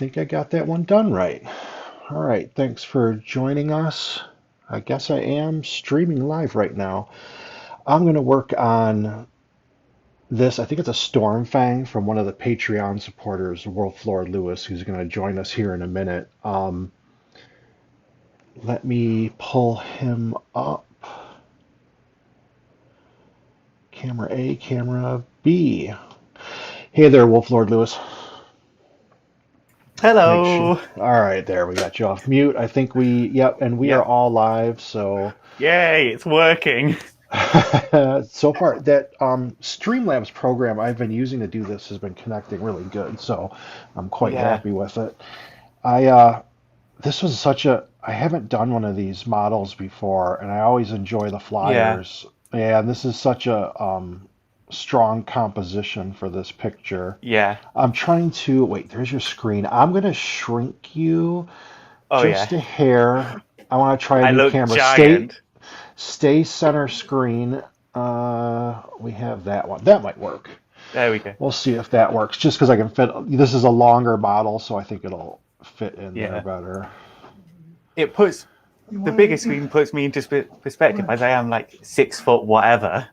think I got that one done right. All right, thanks for joining us. I guess I am streaming live right now. I'm going to work on this. I think it's a Stormfang from one of the Patreon supporters, Wolf Lord Lewis, who's going to join us here in a minute. Let me pull him up. Camera A, camera B. Hey there, Wolf Lord Lewis. Make sure. Hello. All right, there, we got you off mute. I think yep, and we are Yep. all live, so Yay, it's working. so far that Streamlabs program I've been using to do this has been connecting really good, so I'm quite Yeah. happy with it. This was I haven't done one of these models before, and I always enjoy the Yeah. flyers. And this is such a strong composition for this picture. Yeah. I'm trying to wait. There's your screen. I'm gonna shrink you Oh just yeah. a hair. I want to try a I new look camera. giant. Stay center screen. We have that one. That might work. There we go. We'll see if that works. Just because I can fit. This is a longer model, so I think it'll fit in there Yeah. better. It puts the bigger screen puts me into perspective as I am like 6 foot whatever.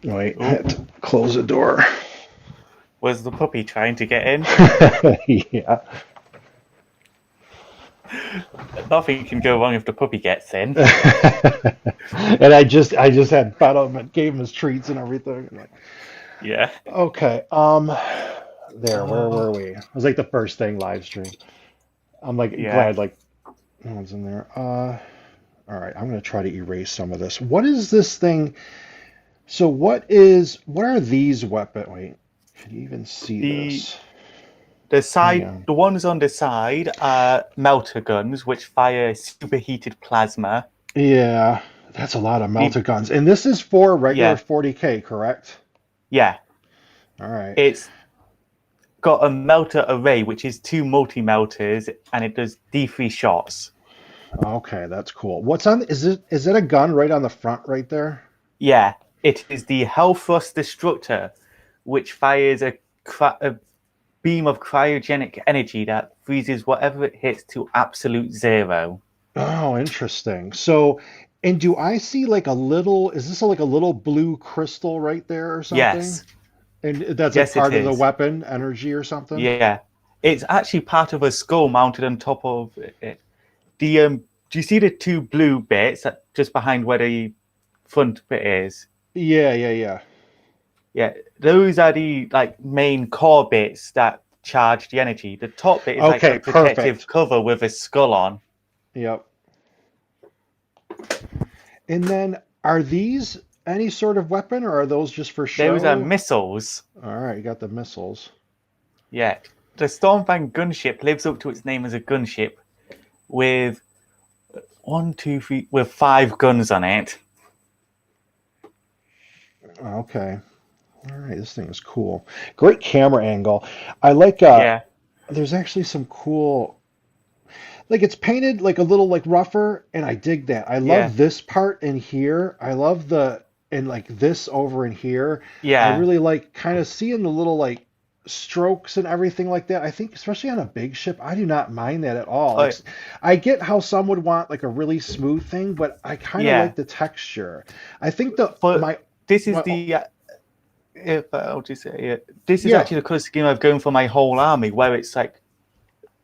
Wait, I Ooh. had to close the door. Was the puppy trying to get in? Yeah. Nothing can go wrong if the puppy gets in. And I just had fed him and gave him his treats and everything. Yeah. Okay. There, where were Oh. we? It was like the first thing live stream. I'm like Yeah. glad no one's in there. All right, I'm gonna try to erase some of this. What is this thing? So what are these weapons? Wait, can you even see The this? the Hang side on. the ones on the side are melter guns which fire superheated plasma. Yeah, that's a lot of The melter guns. And this is for regular yeah. 40K, correct? Yeah. All right. It's got a melter array, which is two multi melters, and it does D3 shots. Okay, that's cool. Is it a gun right on the front right there? Yeah, it is the Hellfuss Destructor, which fires a beam of cryogenic energy that freezes whatever it hits to absolute zero. Oh, interesting. So, and do I see like is this like a little blue crystal right there or something? Yes, And that's like yes, it part of the is. weapon energy or something? Yeah, it's actually part of a skull mounted on top of it. The do you see the two blue bits that just behind where the front bit is? Yeah, yeah, yeah. Yeah, those are the like main core bits that charge the energy. The top bit is like a Okay, protective perfect. cover with a skull on. Yep. And then are these any sort of weapon or are those just for Those are show? missiles. All right, you got the missiles. Yeah, the Stormfang gunship lives up to its name as a gunship with one, two, three, with 5 guns on it. Okay. All right, this thing is cool. Great camera angle. I like Yeah, there's actually some cool like it's painted like a little like rougher and I dig that. I yeah, love this part in here. I love the and like this over in here. I yeah. really like kind of seeing the little like strokes and everything like that. I think especially on a big ship, I do not mind that at all. Oh, I get how some would want like a really smooth thing, but I kind of yeah. like the texture. I think the But my this is my the if I'll just say it. This is yeah. actually the colour scheme I've gone for my whole army, where it's like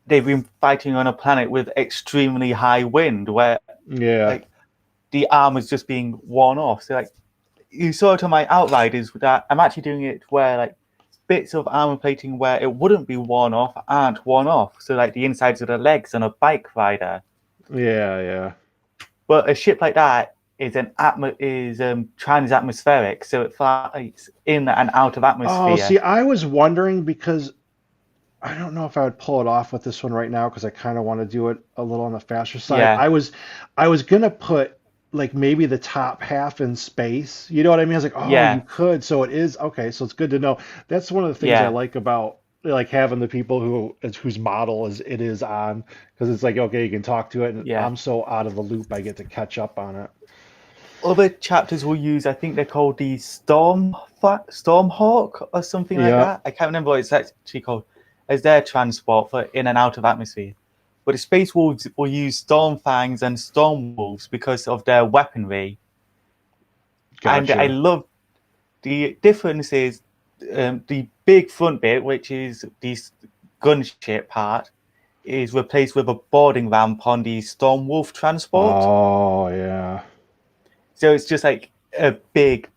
they've been fighting on a planet with extremely high wind, where Yeah. like the arm is just being worn off. So like you saw it on my outriders that I'm actually doing it where like bits of armor plating where it wouldn't be worn off aren't worn off. So like the insides of the legs on a bike rider. Yeah, yeah. But a ship like that is trans-atmospheric, so it flies in and out of Oh, atmosphere. see, I was wondering because I don't know if I would pull it off with this one right now because I kind of want to do it a little on the faster side. Yeah, I was gonna put like maybe the top half in space. You know what I mean? I was like, oh, you yeah, could. So it is okay. So it's good to know. That's one of the things I yeah, like about like having the people whose model is on because it's like okay, you can talk to it, and yeah. I'm so out of the loop, I get to catch up on it. other chapters will use, I think they're called the Stormhawk or something like Yep. that. I can't remember what it's actually called, as their transport for in and out of atmosphere. But the Space Wolves will use Stormfangs and Stormwolves because of their weaponry. And I Gotcha. love the difference is the big front bit, which is the gunship part, is replaced with a boarding ramp on the Stormwolf transport. Oh, yeah. So it's just like a big,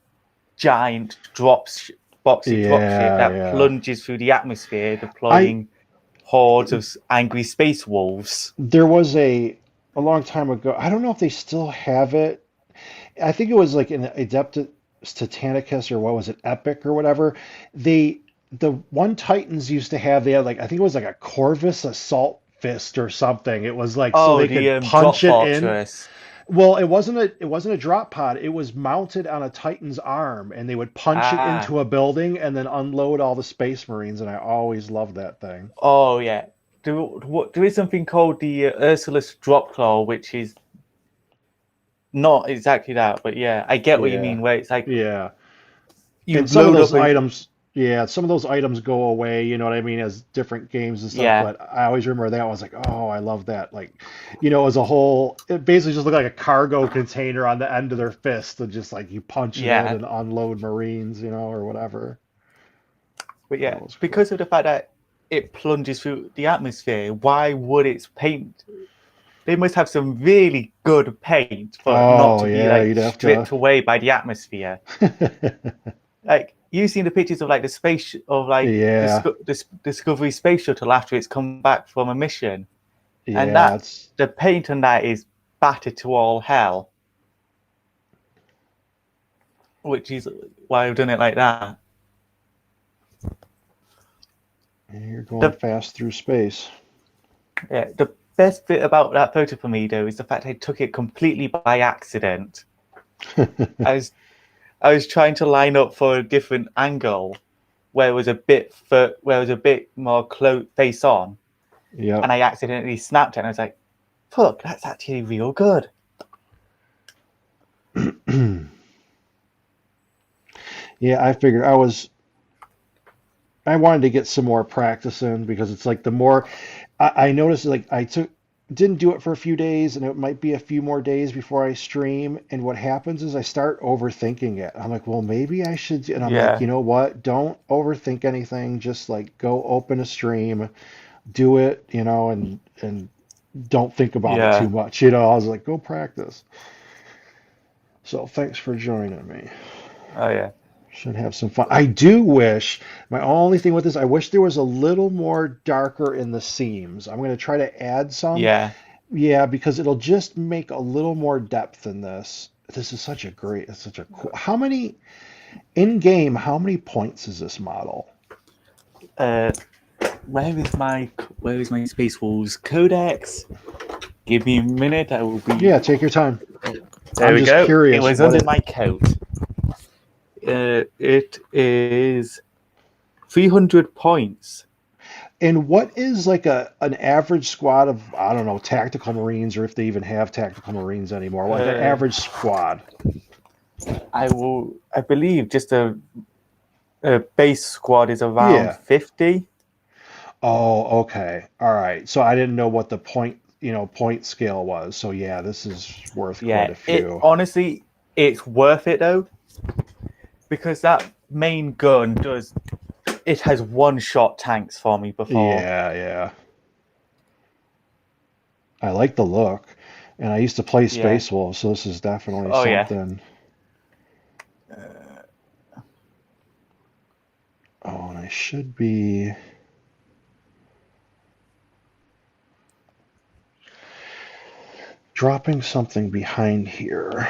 giant boxy dropship Yeah, that yeah. plunges through the atmosphere, I deploying hordes of angry space wolves. There was a long time ago. I don't know if they still have it. I think it was like an Adeptus Titanicus or what was it, Epic or whatever. The one Titans used to have, they had like, I think it was like a Corvus Assault Fist or something. It was like so Oh, they the could drop punch it in. fortress. Well, it wasn't a drop pod. It was mounted on a Titan's arm, and they would punch it Ah, into a building and then unload all the Space Marines. And I always loved that thing. oh yeah. There is something called the Ursulus drop claw, which is not exactly that, but yeah, I get what you Yeah, mean. Where it's like yeah. you And some of load those up a items, yeah, some of those items go away, you know what I mean, as different games and stuff. yeah, But I always remember that. I was like, oh, I love that. Like, as a whole, it basically just looked like a cargo container on the end of their fist, and just like you punch it in yeah, and unload Marines, or whatever. but That yeah, was cool. because of the fact that it plunges through the atmosphere, why would its paint? They must have some really good paint for not Oh to be yeah, like you'd have to. stripped away by the atmosphere. Like you've seen the pictures of like the space of like Yeah, the Discovery space shuttle after it's come back from a mission, and yeah, that it's the paint on that is battered to all hell, which is why I've done it like that. you're going The fast through space. Yeah, the best bit about that photo for me though is the fact I took it completely by accident. I was I was trying to line up for a different angle where it was a bit more face on, Yep. and I accidentally snapped it. And I was like, "Fuck, that's actually real good." Yeah, I figured I wanted to get some more practice in because it's like the more I noticed, like didn't do it for a few days, and it might be a few more days before I stream. And what happens is I start overthinking it. I'm like, well, maybe I should. And I'm like, Yeah, you know what? Don't overthink anything. Just like go open a stream, do it, and don't think about it too yeah, much. I was like, go practice. So thanks for joining me. oh yeah, Should have some fun. I do wish, my only thing with this, I wish there was a little more darker in the seams. I'm going to try to add some. yeah. Yeah, because it'll just make a little more depth in this. It's such a cool. How many points is this model? Uh, where is my Space Wolves Codex? Give me a minute. I will be. Yeah, take your time. There I'm we just go. It curious was what under it. my coat. It is 300 points. And what is like an average squad of, I don't know, tactical Marines, or if they even have tactical Marines anymore, like an Uh, average squad. I believe just a base squad is around Yeah. 50. Oh, okay. All right. So I didn't know what the point scale was. So yeah, this is worth quite Yeah, a few. it's worth it though, because that main gun it has one shot tanks for me before. Yeah, yeah. I like the look. And I used to play Yeah. Space Wolves, so this is definitely Oh yeah. something. Oh, and I should be dropping something behind here.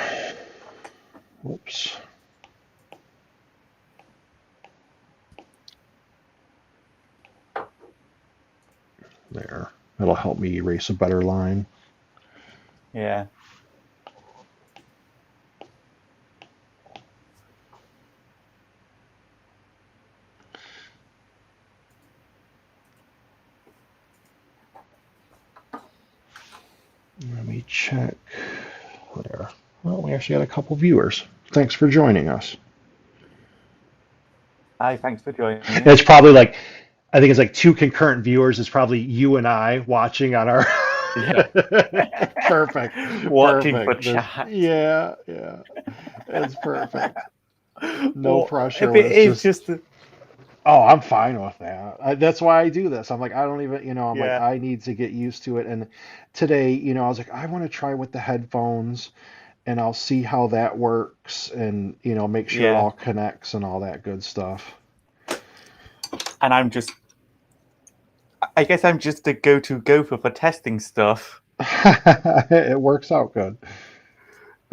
Whoops. There. That'll help me erase a better line. Yeah. Let me check. There. Well, we actually had a couple viewers. Thanks for joining us. Hi, thanks for joining It's us. probably like, I think it's like two concurrent viewers. It's probably you and I watching on our. Yeah. Perfect. Watching for Perfect. chat. Yeah, yeah. It's perfect. No Well, pressure if when it it's is just, just, oh, I'm fine with that. That's why I do this. I'm like, I don't even, I'm like, yeah, I need to get used to it. And today, I was like, I want to try with the headphones and I'll see how that works and, make sure it yeah. all connects and all that good stuff. And I guess I'm just a go-to gopher for testing stuff It works out good.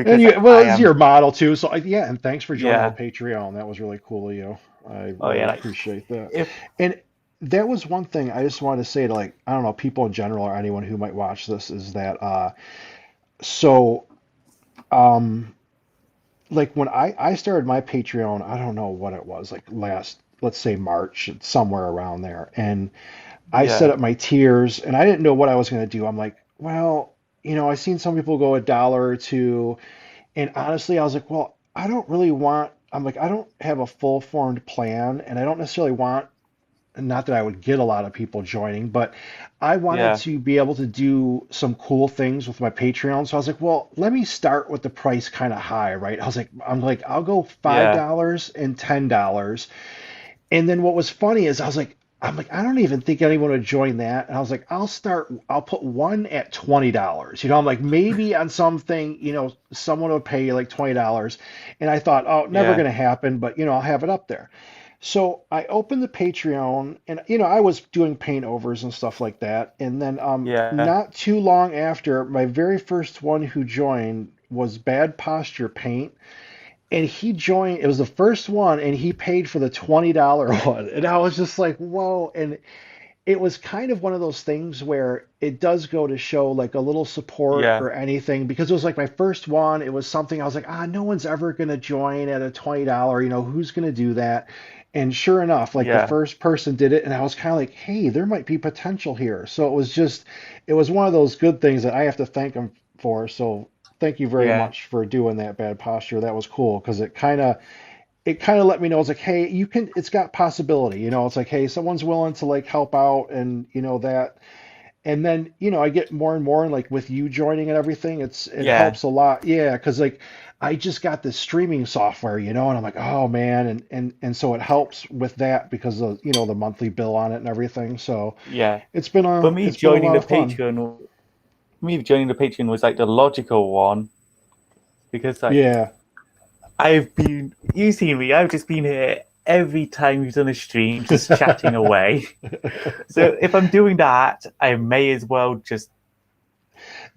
And because you, well, I it's am, your model too. So yeah, and thanks for joining the yeah. Patreon. That was really cool of you. I Oh really yeah, like appreciate that. if And that was one thing I just wanted to say to, like, I don't know, people in general or anyone who might watch this is that so um like when I started my Patreon, I don't know what it was, like last, let's say March, somewhere around there. And I set yeah, up my tiers and I didn't know what I was going to do. I'm like, well, I seen some people go $1 or two. And honestly, I was like, well, I don't really want, I'm like, I don't have a full formed plan and I don't necessarily want, not that I would get a lot of people joining, but I wanted yeah, to be able to do some cool things with my Patreon. So I was like, well, let me start with the price kind of high, right? I'm like, I'll go yeah, $5 and $10. And then what was funny is I'm like, I don't even think anyone would join that. And I was like, I'll put one at $20. I'm like, maybe on something, someone would pay like $20. And I thought, oh, never yeah, going to happen, but I'll have it up there. So I opened the Patreon and I was doing paint overs and stuff like that. And then yeah, not too long after, my very first one who joined was Bad Posture Paint, and he joined. It was the first one, and he paid for the $20 one, and I was just like, whoa. And it was kind of one of those things where it does go to show like a little support yeah, or anything, because it was like my first one. It was something I was like, no one's ever going to join at a $20. Who's going to do that? And sure enough, like the yeah, first person did it, and I was kind of like, hey, there might be potential here. So it was one of those good things that I have to thank him for. So thank you very yeah, much for doing that, Bad Posture. That was cool because it kind of let me know, it's like, hey, it's got possibility. It's like, hey, someone's willing to like help out, and that. And then I get more and more, and like with you joining and everything, it yeah. helps a lot. Yeah, because like I just got this streaming software, and I'm like, oh man. And so it helps with that because of the monthly bill on it and everything. So Yeah. it's been For a me, it's been a joining lot the of fun. Patreon, me joining the Patreon was like the logical one because like Yeah. you've seen me, I've just been here every time you've done a stream, just chatting away. So if I'm doing that, I may as well just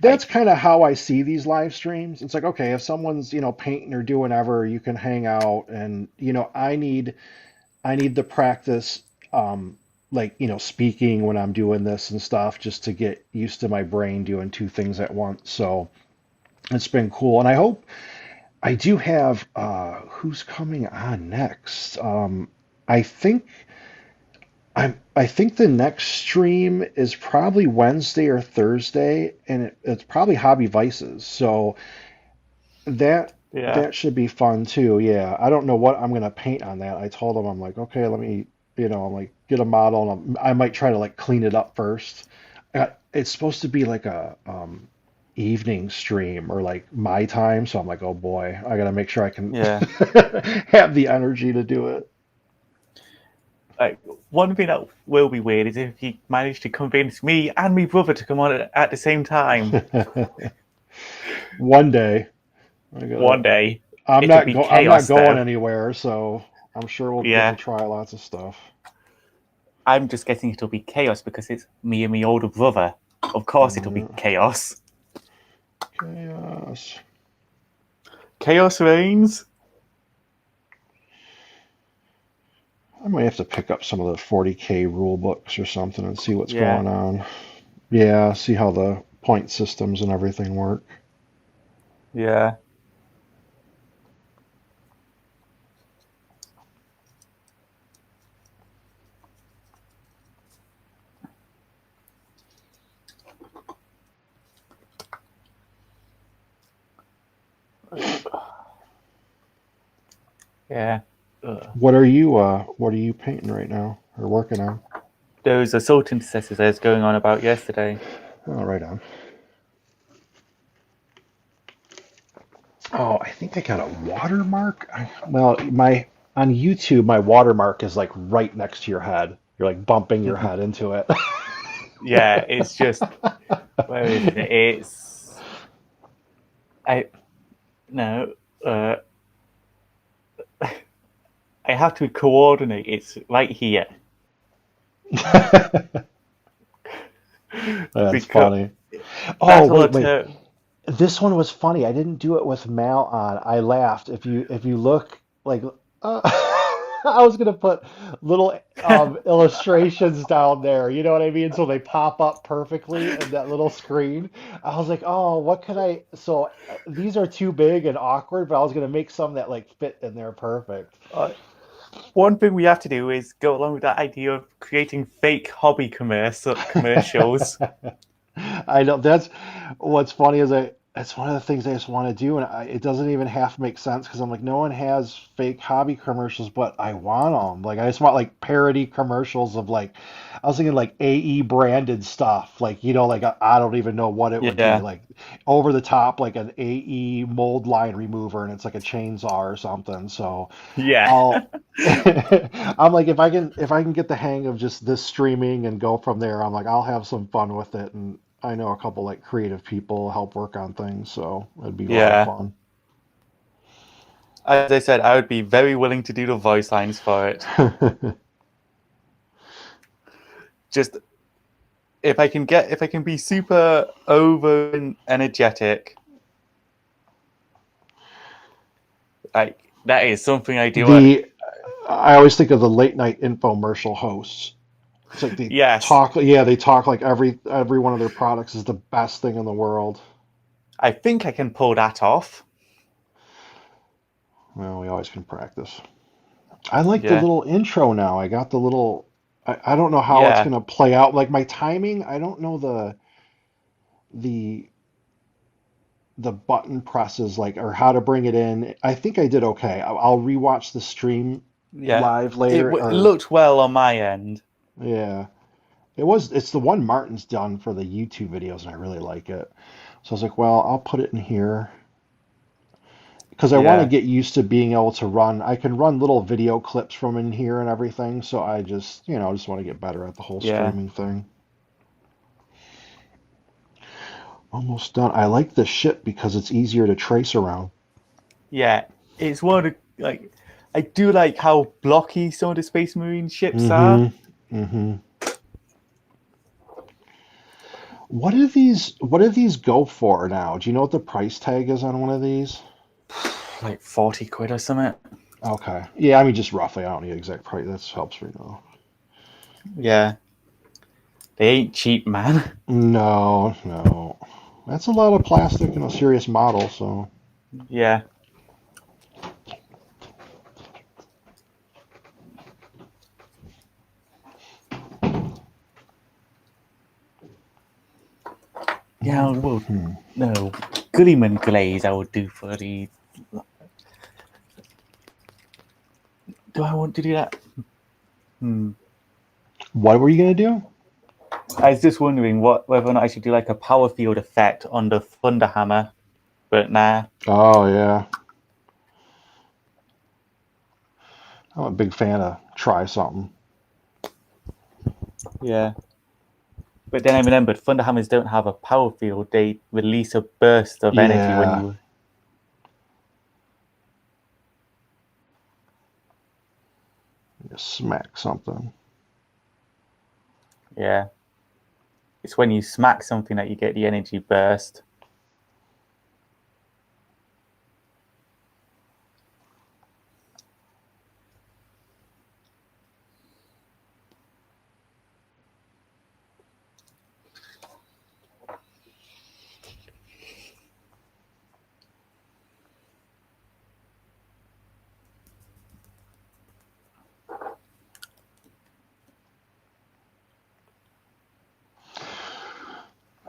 That's like, kind of how I see these live streams. It's like, okay, if someone's, painting or doing whatever, you can hang out, and I need the practice, like, speaking when I'm doing this and stuff, just to get used to my brain doing two things at once. So it's been cool. And I do have who's coming on next. I think I think the next stream is probably Wednesday or Thursday, and it's probably Hobby Vices. So that yeah, that should be fun too. Yeah, I don't know what I'm gonna paint on that. I told him, I'm like, okay, let me, I'm like, get a model, and I might try to like clean it up first. It's supposed to be like a evening stream or like my time, so I'm like, oh boy, I gotta make sure I can yeah. have the energy to do it. Like one thing that will be weird is if he managed to convince me and my brother to come on at the same time One day, I one gotta. day. I'm It'll not be go. I'm not chaos going though. anywhere, so I'm sure we'll get to Yeah. try lots of stuff. I'm just guessing it'll be chaos because it's me and my older brother. Of course it'll be chaos. Chaos. Chaos reigns. I might have to pick up some of the 40K rule books or something and see what's Yeah. going on. Yeah, see how the point systems and everything work. Yeah. Yeah. What are you painting right now or working on? Those assault intercessors I was going on about yesterday. Oh, right on. Oh, I think I got a watermark. Well, my on YouTube, my watermark is like right next to your head. You're like bumping your head into it. Yeah, it's just where is it? It's I no. Uh, I have to coordinate. It's right here That's because funny. Oh, Battle wait, of wait. Ter- This one was funny. I didn't do it with Mal on. I laughed. If you look like I was gonna put little illustrations down there. You know what I mean? So they pop up perfectly in that little screen. I was like, oh, what can I? So these are too big and awkward, but I was gonna make some that like fit in there perfect. One thing we have to do is go along with that idea of creating fake hobby commercials. I know that's what's funny is it's one of the things I just want to do, and it doesn't even half make sense because I'm like, no one has fake hobby commercials, but I want them. Like, I just want like parody commercials of like, I was thinking like AE branded stuff, like like I don't even know what it would be, Yeah, like over the top, like an AE mold line remover, and it's like a chainsaw or something. So yeah, I'll. I'm like if I can get the hang of just this streaming and go from there, I'm like I'll have some fun with it, and I know a couple like creative people help work on things, so it'd be a lot of yeah. fun. As I said, I would be very willing to do the voice lines for it. Just if I can be super over and energetic, like that is something I do. the I always think of the late night infomercial hosts. It's like Yes, they talk like every one of their products is the best thing in the world. I think I can pull that off. Well, we always can practice. I like the Yeah, little intro now. I got the little. I don't know how it's yeah, gonna play out. Like my timing, I don't know the the button presses like or how to bring it in. I think I did okay. I'll rewatch the stream yeah. live It, later. it Or looked well on my end. yeah, it's the one Martin's done for the YouTube videos, and I really like it. So I was like, well, I'll put it in here because I want to Yeah, get used to being able to run. I can run little video clips from in here and everything. So I just want to get better at the whole yeah, streaming thing. Almost done. I like the ship because it's easier to trace around. yeah. It's one of the like I do like how blocky some of the Space Marine ships are. Mm-hmm. Mm-hmm. What do these go for now? Do you know what the price tag is on one of these? Like 40 quid or something. Okay. Yeah, I mean just roughly. I don't need exact price. That helps me know. Yeah, they ain't cheap, man. No, no. That's a lot of plastic and a serious model, so Yeah, yeah. Well, no, Gulliman glaze I would do for the. Do I want to do that? Hmm. what were you gonna do? I was just wondering whether or not I should do like a power field effect on the Thunderhammer, but nah. Oh yeah. I'm a big fan of try something. Yeah. But then I remembered Thunderhammers don't have a power field. They release a burst of energy when Yeah. you. Just smack something. Yeah. It's when you smack something that you get the energy burst.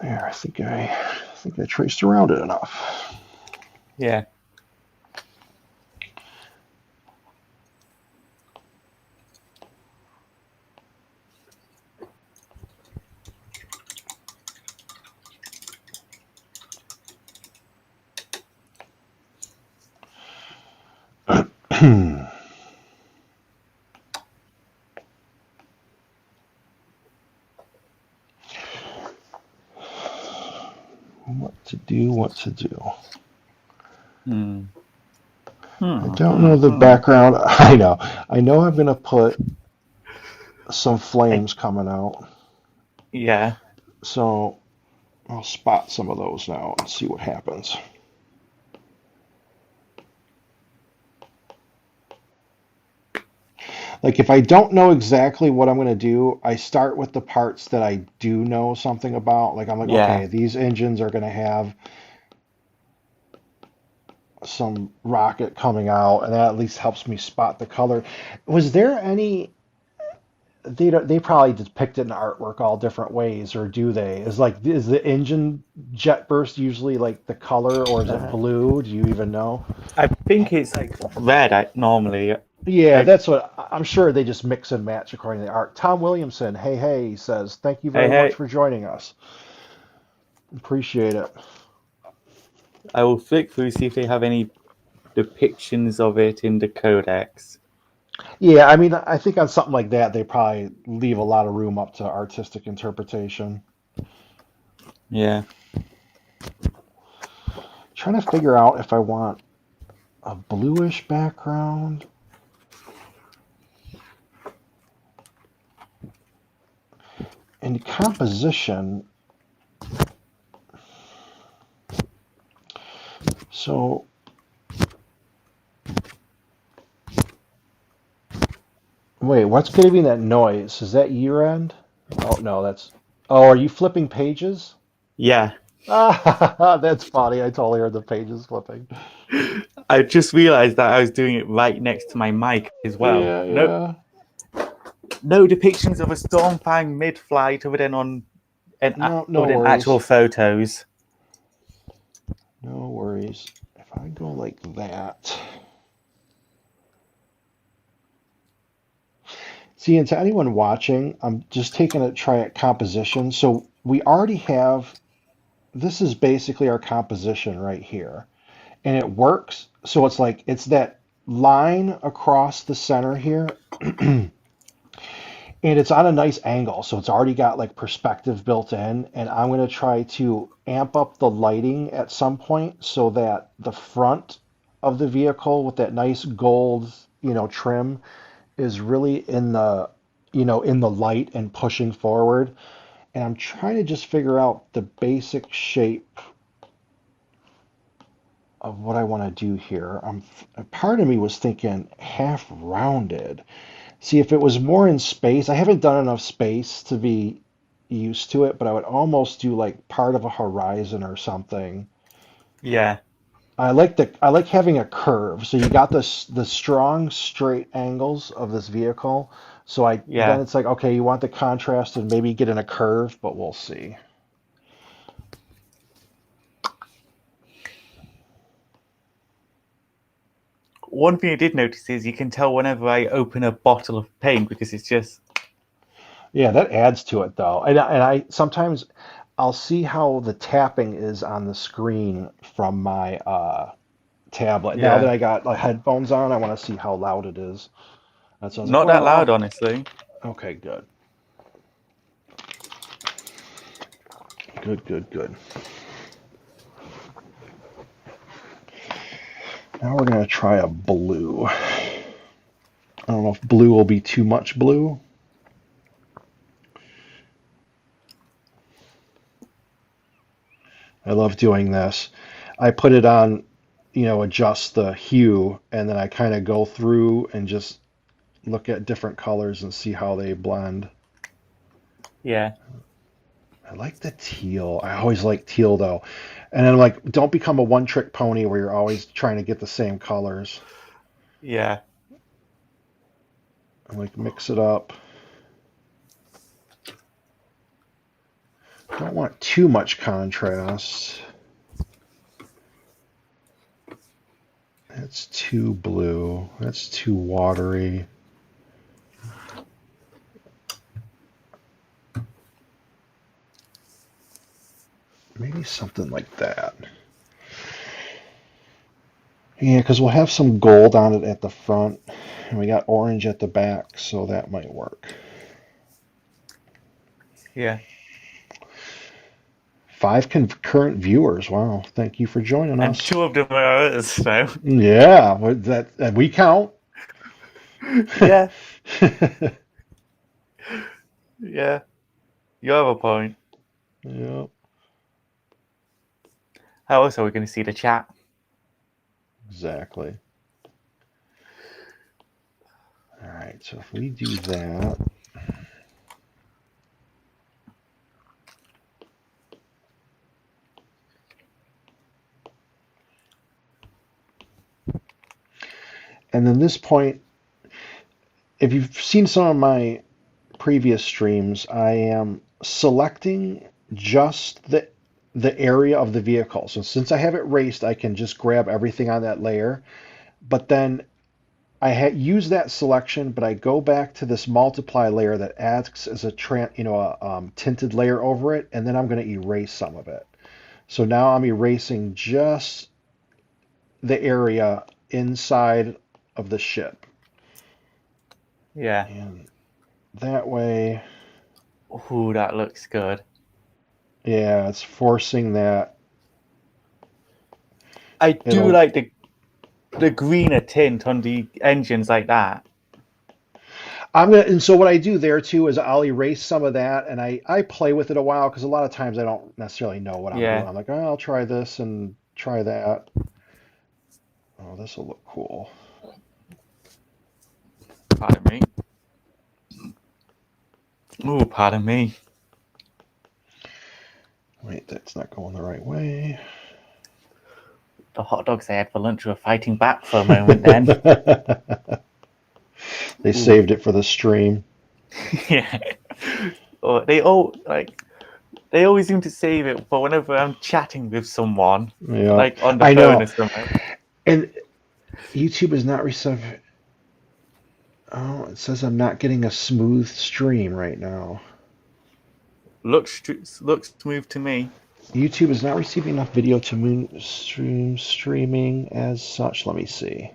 There, I think I traced around it enough. Yeah. What to do, what to do. I Hmm. don't know the background. I know. I know I'm going to put some flames coming out. Yeah. So I'll spot some of those now and see what happens. Like if I don't know exactly what I'm going to do, I start with the parts that I do know something about. Like I'm like, Yeah. okay, these engines are going to have some rocket coming out, and that at least helps me spot the color. Was there any? They probably depict it in artwork all different ways, or do they? Is the engine jet burst usually like the color, or is it blue? Do you even know? I think it's like red normally. Yeah, I, that's what I'm sure they just mix and match according to the art. Tom Williamson, hey, says, thank you hey, very much hey, for joining us. Appreciate it. I will flick through see if they have any depictions of it in the codex. Yeah, I mean, I think on something like that, they probably leave a lot of room up to artistic interpretation. Yeah. Trying to figure out if I want a bluish background. And composition. So, wait, what's giving that noise? Is that year end? Oh, no, that's. Oh, are you flipping pages? Yeah. Ah, that's funny. I totally heard the pages flipping. I just realized that I was doing it right next to my mic as well. Yeah, No, yeah. no depictions of a Stormfang mid-flight No, no other than worries. actual photos. No worries. If I go like that. See, and to anyone watching, I'm just taking a try at composition. So we already have, this is basically our composition right here. And it works. So it's like, it's that line across the center here. And it's on a nice angle, so it's already got like perspective built in. And I'm going to try to amp up the lighting at some point so that the front of the vehicle with that nice gold, trim is really in the, in the light and pushing forward. And I'm trying to just figure out the basic shape of what I want to do here. Part of me was thinking half rounded. See, if it was more in space, I haven't done enough space to be used to it, but I would almost do like part of a horizon or something. Yeah. I like having a curve. So you got the strong straight angles of this vehicle. So then Yeah. it's like, okay, you want the contrast and maybe get in a curve, but we'll see. One thing I did notice is you can tell whenever I open a bottle of paint because it's just Yeah, that adds to it though. And I sometimes I'll see how the tapping is on the screen from my tablet. Now that yeah, I got like headphones on, I want to see how loud it is. And so I was like, not that well, loud, honestly. okay, good. Good, good, good. Now we're going to try a blue. I don't know if blue will be too much blue. I love doing this. I put it on, adjust the hue, and then I kind of go through and just look at different colors and see how they blend. Yeah, I like the teal. I always like teal though. And then I'm like, don't become a one-trick pony where you're always trying to get the same colors. yeah. I'm like, mix it up. Don't want too much contrast. That's too blue. That's too watery. Maybe something like that. Yeah, because we'll have some gold on it at the front, and we got orange at the back, so that might work. Yeah. 5 concurrent viewers. Wow, thank you for joining And us. 2 of them are others, so. Yeah, that we count. Yeah. Yeah. You have a point. Yeah, How else are we going to see the chat? exactly. All right, so if we do that, and then this point, if you've seen some of my previous streams, I am selecting just the area of the vehicle. So since I have it raced, I can just grab everything on that layer. But then use that selection, but I go back to this multiply layer that acts as a tinted layer over it, and then I'm going to erase some of it. So now I'm erasing just the area inside of the ship, Yeah. and that way, Ooh, that looks good. yeah, it's forcing that. I do It'll. like the greener tint on the engines like that. And so what I do there too is I'll erase some of that, and I play with it a while because a lot of times I don't necessarily know what I'm doing. Yeah. I'm like, oh, I'll try this and try that. Oh, this will look cool. Pardon me. Ooh, pardon me. Wait, that's not going the right way. The hot dogs I had for lunch were fighting back for a moment then. They Ooh. saved it for the stream. Yeah. Or they always seem to save it for whenever I'm chatting with someone, Yeah, like on the I phone know. or something. And YouTube is not receiving. Oh, it says I'm not getting a smooth stream right now. Looks smooth to me. YouTube is not receiving enough video to streaming as such. Let me see.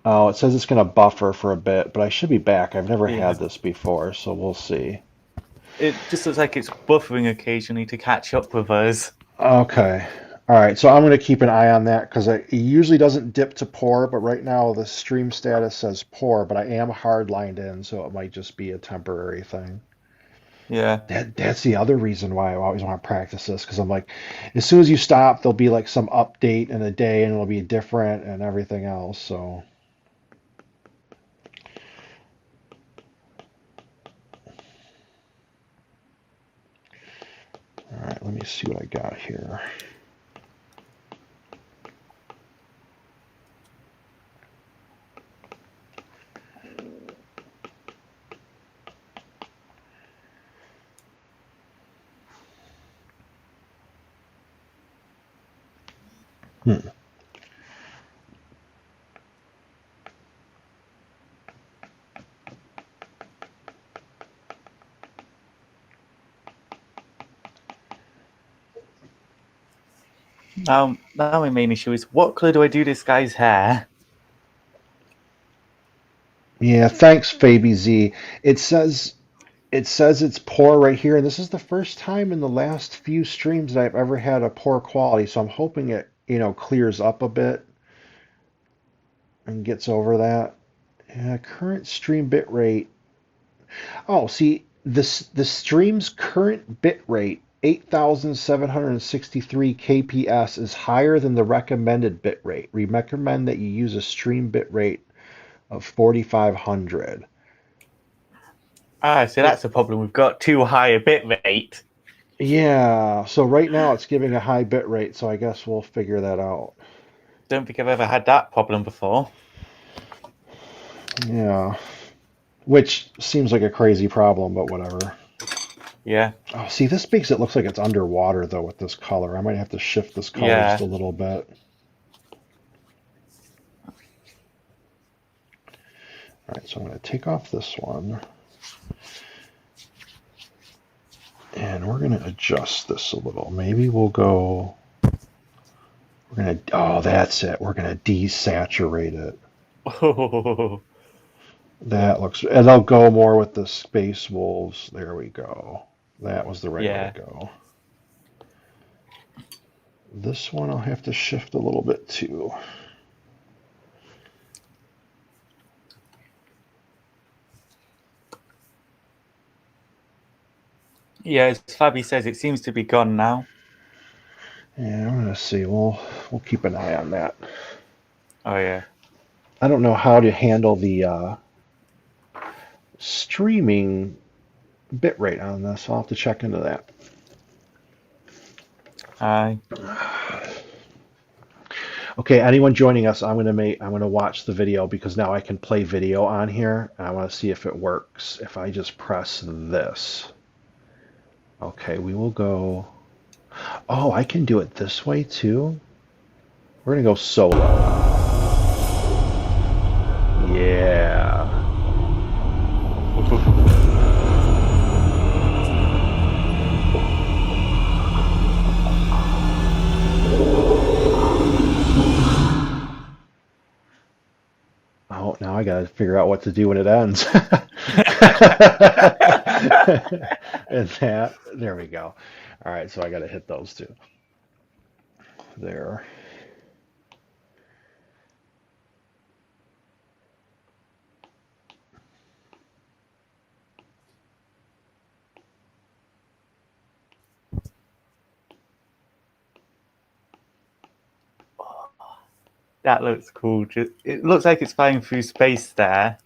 Oh, it says it's going to buffer for a bit, but I should be back. I've never Yeah. had this before, so we'll see. It just looks like it's buffering occasionally to catch up with us. Okay. All right, so I'm going to keep an eye on that because it usually doesn't dip to poor, but right now the stream status says poor, but I am hard lined in, so it might just be a temporary thing. Yeah. That's the other reason why I always want to practice this because I'm like, as soon as you stop, there'll be like some update in a day and it'll be different and everything else. So, all right, let me see what I got here. Hmm. Now my main issue is what color do I do this guy's hair? Yeah, thanks, Fabi Z. It says it's poor right here, and this is the first time in the last few streams that I've ever had a poor quality, so I'm hoping it, clears up a bit and gets over that. Yeah, current stream bit rate. Oh, see, the stream's current bit rate, 8,763 kps, is higher than the recommended bit rate. We recommend that you use a stream bit rate of 4,500. So that's the problem. We've got too high a bit rate. Yeah, so right now it's giving a high bit rate, so I guess we'll figure that out. Don't think I've ever had that problem before. Yeah, which seems like a crazy problem, but whatever. Yeah. Oh, see, this makes it look like it's underwater though with this color. I might have to shift this color Yeah. just a little bit. All right, so I'm going to take off this one. And we're going to adjust this a little. Maybe we'll go Oh, that's it. We're gonna desaturate it. Oh, That looks, and I'll go more with the Space Wolves. There we go. That was the right way to yeah. go. This one I'll have to shift a little bit too. Yeah, as Fabi says, it seems to be gone now. Yeah, I'm gonna see. We'll keep an eye on that. Oh, yeah. I don't know how to handle the streaming bitrate on this. I'll have to check into that. Aye. Okay, anyone joining us, I'm gonna watch the video because now I can play video on here, and I want to see if it works. If I just press this. Okay, we will go. Oh, I can do it this way too. We're gonna go solo. Yeah. Oh, now I gotta figure out what to do when it ends. And that, there we go. All right, so I gotta hit those two. There. That looks cool. It looks like it's flying through space there.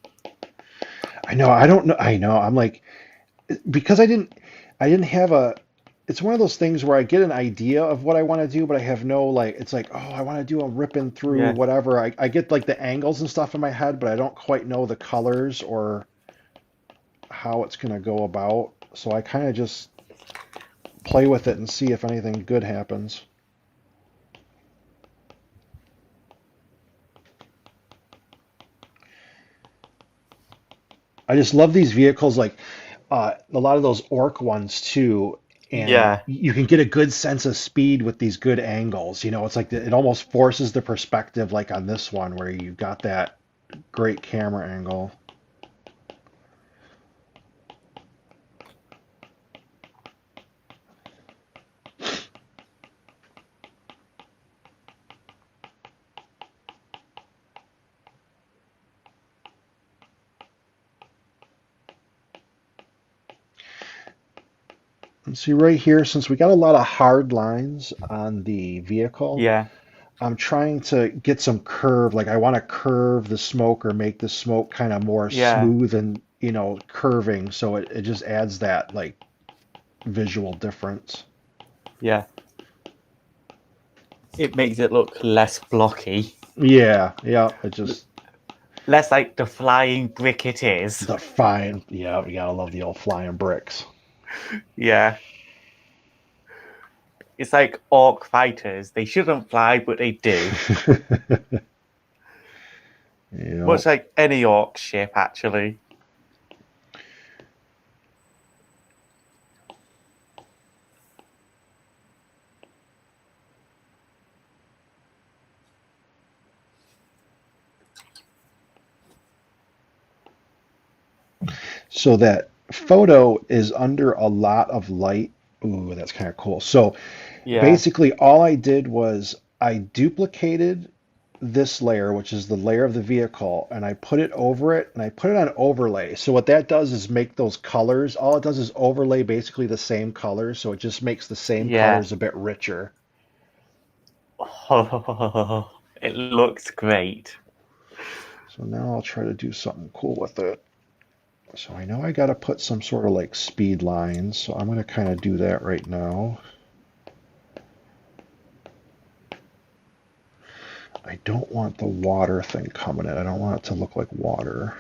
I know. I don't know. I know. I'm like, because I didn't have a. It's one of those things where I get an idea of what I want to do, but I have no like. It's like, oh, I want to do a ripping through Yeah. whatever. I get like the angles and stuff in my head, but I don't quite know the colors or how it's gonna go about. So I kind of just play with it and see if anything good happens. I just love these vehicles, like a lot of those orc ones too. And Yeah. you can get a good sense of speed with these good angles. You know, it's like it almost forces the perspective, like on this one, where you got that great camera angle. And see right here, since we got a lot of hard lines on the vehicle, Yeah. I'm trying to get some curve. Like I want to curve the smoke or make the smoke kind of more Yeah. smooth and, curving. So it just adds that like visual difference. Yeah. It makes it look less blocky. Yeah, yeah. It just Less like the flying brick it is. the fine. Yeah, you gotta love the old flying bricks. Yeah. It's like orc fighters. They shouldn't fly, but they do. Yeah. Much like any orc ship, actually. So that photo is under a lot of light. Ooh, that's kind of cool. So Yeah. basically, all I did was I duplicated this layer, which is the layer of the vehicle, and I put it over it and I put it on overlay. So what that does is make those colors, all it does is overlay basically the same colors. So it just makes the same Yeah. colors a bit richer. Oh, it looks great. So now I'll try to do something cool with it. So I know I got to put some sort of like speed lines. So I'm going to kind of do that right now. I don't want the water thing coming in. I don't want it to look like water.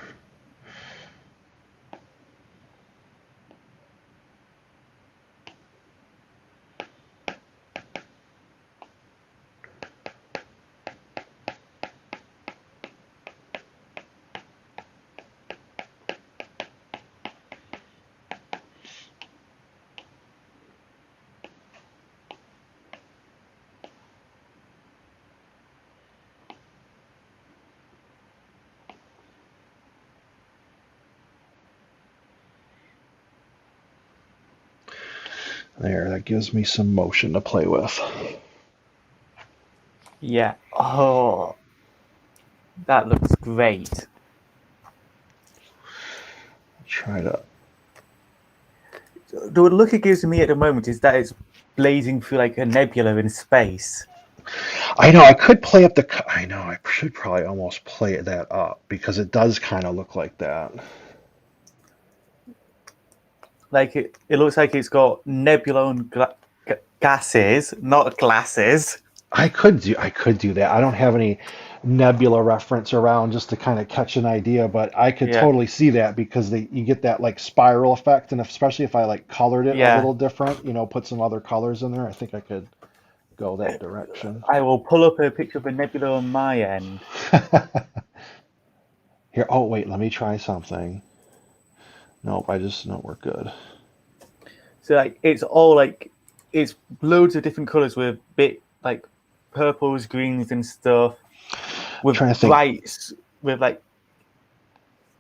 There, that gives me some motion to play with. Yeah. Oh, that looks great. Try to. The look it gives me at the moment is that it's blazing through like a nebula in space. I know I could play up the. I know I should probably almost play that up because it does kind of look like that. Like it looks like it's got nebula and gases, not glasses. I could do that. I don't have any nebula reference around just to kind of catch an idea, but I could Yeah, totally see that because you get that like spiral effect, and especially if I like colored it a yeah. little different, put some other colors in there, I think I could go that direction. I will pull up a picture of a nebula on my end. Here, oh wait, let me try something. Nope, no, we're good. So like it's all like it's loads of different colors with bit like purples, greens, and stuff with Trying to think. brights with like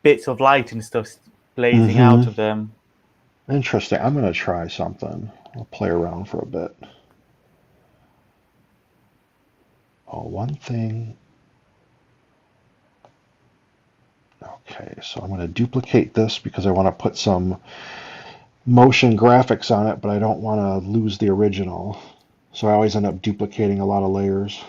bits of light and stuff blazing Mm-hmm. out of them. Interesting. I'm gonna try something. I'll play around for a bit. Oh, one thing. Okay, so I'm gonna duplicate this because I want to put some motion graphics on it, but I don't want to lose the original. So I always end up duplicating a lot of layers.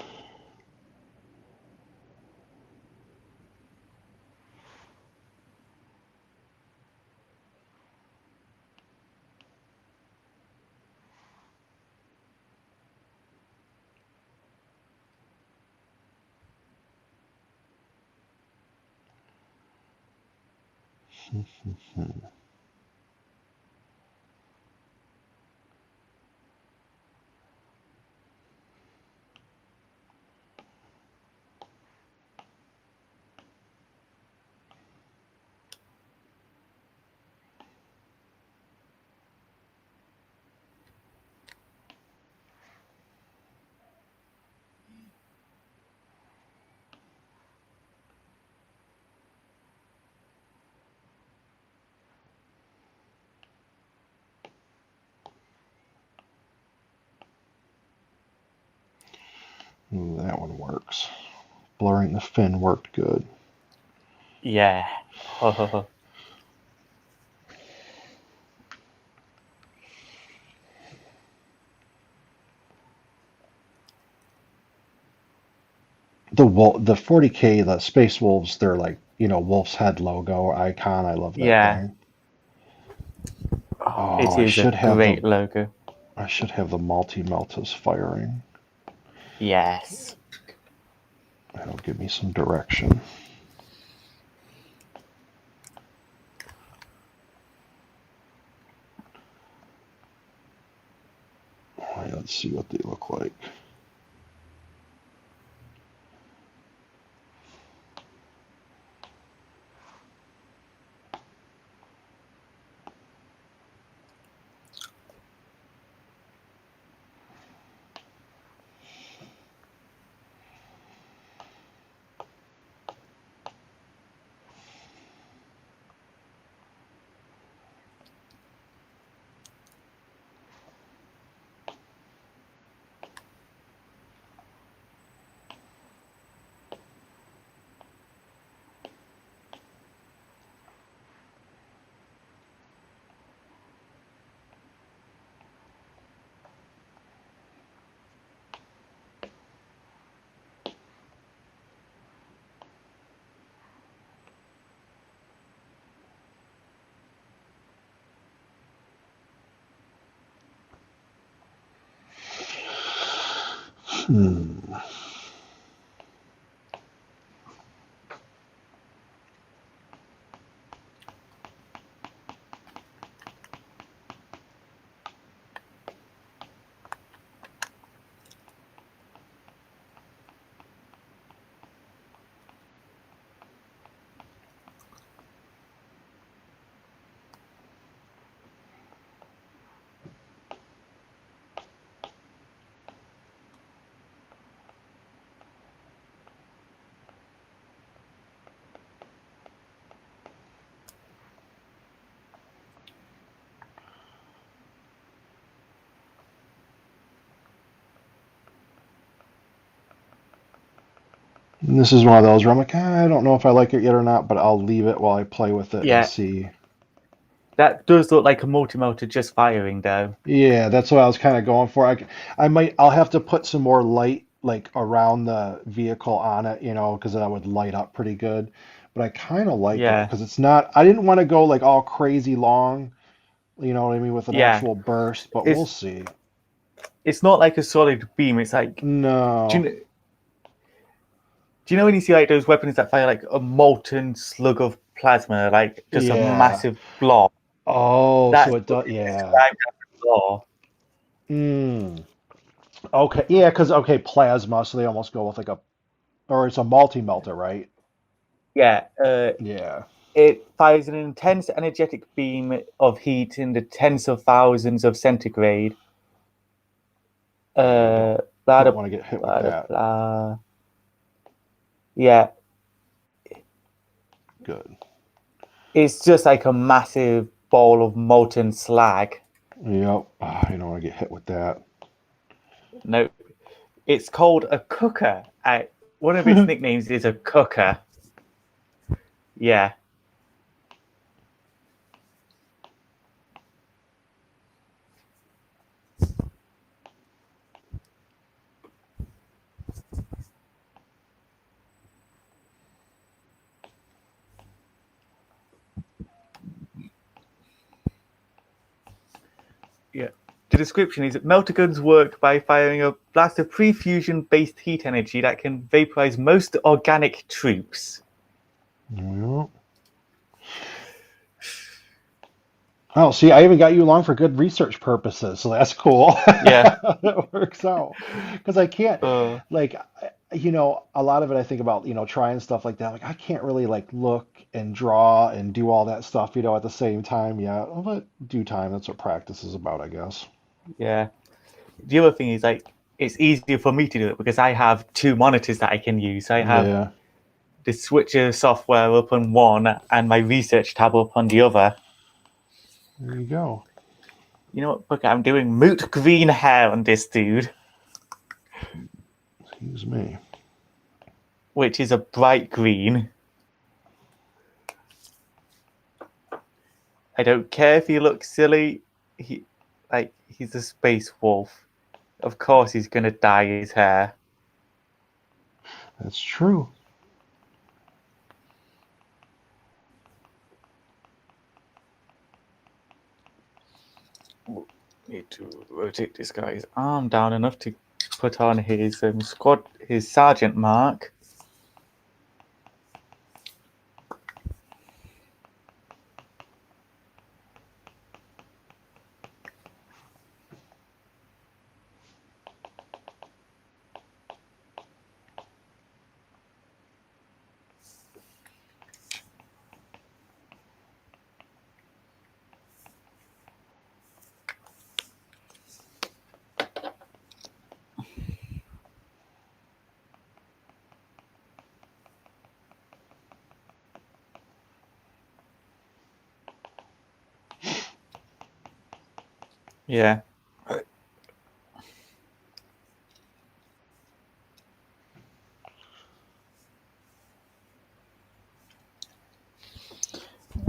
That one works. Blurring the fin worked good. Yeah. The 40K, the Space Wolves, they're like, Wolf's Head logo icon. I love that Yeah. thing. Oh, Oh, it is a great logo. I should have the multi-meltas firing. Yes. That'll give me some direction. All right, let's see what they look like. Hmm. And this is one of those where I'm like, I don't know if I like it yet or not, but I'll leave it while I play with it and Yeah, see. that does look like a multi-motor just firing, though. Yeah, that's what I was kind of going for. I'll have to put some more light like around the vehicle on it, because that would light up pretty good. But I kind of like it Yeah, because it's not. I didn't want to go like all crazy long, you know what I mean, with an yeah. actual burst. But we'll It's see. it's not like a solid beam. It's like, do you No. know, do you know when you see like those weapons that fire like a molten slug of plasma, like just a Yeah. massive blob? Oh, so That's it what does. it's Yeah. described as before. Mm. Okay. Yeah, because okay, plasma. So they almost go with like a, or it's a multi-melter, right? Yeah, Yeah. it fires an intense energetic beam of heat in the tens of thousands of centigrade. Yeah. You Uh, blah, don't blah, want to get hit with blah, that. blah. Yeah, Good. it's just like a massive ball of molten slag. Yep. Ah, you don't want to get hit with that. No, it's called a cooker. One of its nicknames is a cooker. Yeah, yeah. The description is that melter guns work by firing a blast of pre-fusion based heat energy that can vaporize most organic troops. Yep. Oh, see, I even got you along for good research purposes, so that's cool. Yeah. That works out. Because I can't, Uh, like, a lot of it I think about, trying stuff like that. Like, I can't really, like, look and draw and do all that stuff, at the same time. Yeah, but due time, that's what practice is about, I guess. yeah. The other thing is like it's easier for me to do it because I have two monitors that I can use. I have Yeah, the switcher software up on one and my research tab up on the other. there you go. You know what? Look, I'm doing moot green hair on this dude, Excuse me. which is a bright green. I don't care if he looks silly. He's a space wolf. Of course, he's gonna dye his hair. That's true. Need to rotate this guy's arm down enough to put on his his sergeant mark. Yeah.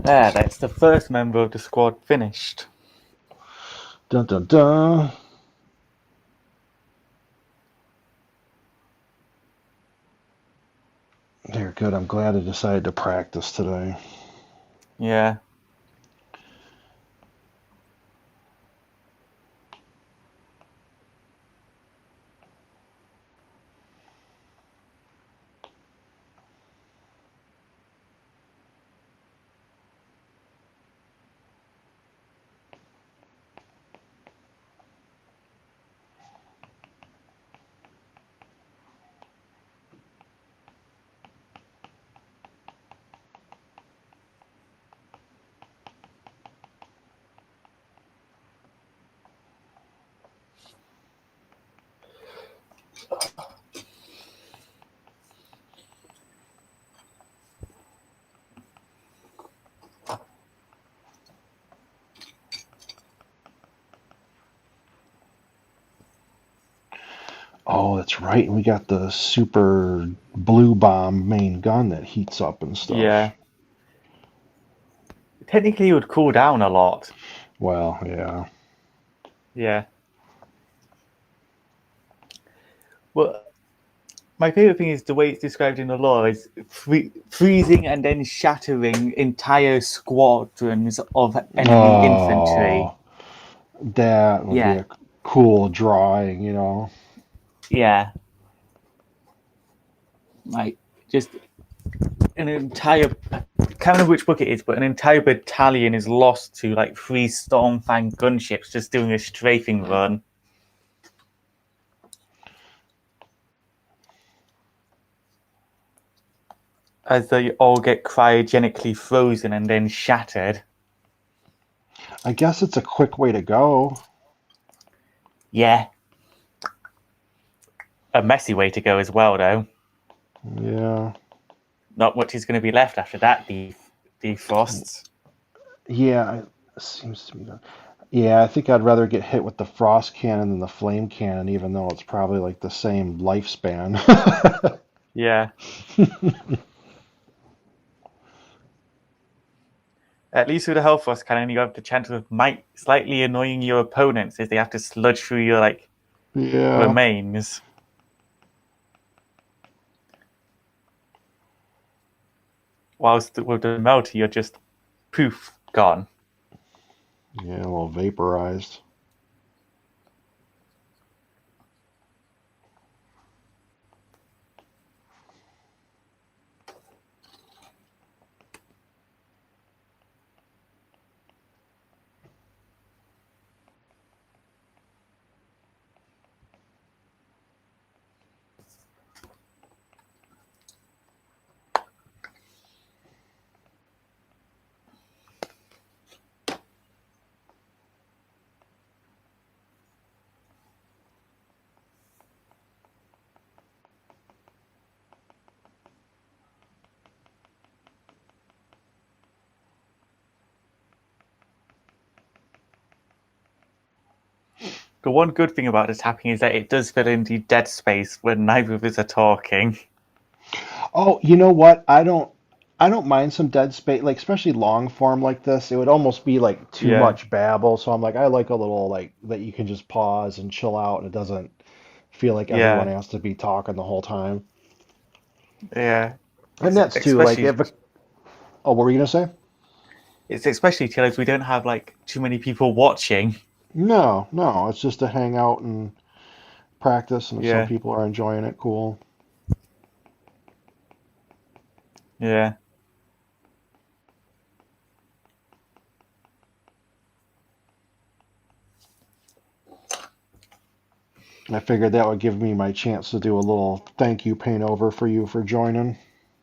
There, that's the first member of the squad finished. Dun dun dun. They're good. I'm glad I decided to practice today. Yeah. Oh, that's right. We got the super blue bomb main gun that heats up and stuff. Yeah. Technically, it would cool down a lot. Well, yeah. Yeah. Well, my favorite thing is the way it's described in the lore is freezing and then shattering entire squadrons of enemy infantry. Oh, that would be Yeah. a cool drawing, Yeah. Like, just an entire, I can't remember which book it is, but an entire battalion is lost to like 3 Stormfang gunships just doing a strafing run. As they all get cryogenically frozen and then shattered. I guess it's a quick way to go. Yeah. A messy way to go as well, though. Yeah. Not much is going to be left after that defrosts. Yeah, it seems to be done. Yeah, I think I'd rather get hit with the frost cannon than the flame cannon, even though it's probably like the same lifespan. Yeah. At least with the Hellfuss cannon, you have the chance of slightly annoying your opponents as they have to sludge through your like Yeah. remains. Whilst with the melter, you're just poof, gone. Yeah, a little vaporized. The one good thing about this happening is that it does fill in the dead space when neither of us are talking. Oh, you know what? I don't mind some dead space, like especially long form like this. It would almost be like too Yeah, much babble. So I'm like, I like a little like that you can just pause and chill out, and it doesn't feel like everyone yeah, has to be talking the whole time. yeah. And It's that's too like especially if oh, what were you gonna say? it's especially because we don't have like too many people watching. No, no, it's just to hang out and practice, and if some Yeah, people are enjoying it, cool. yeah. I figured that would give me my chance to do a little thank you paint over for you for joining.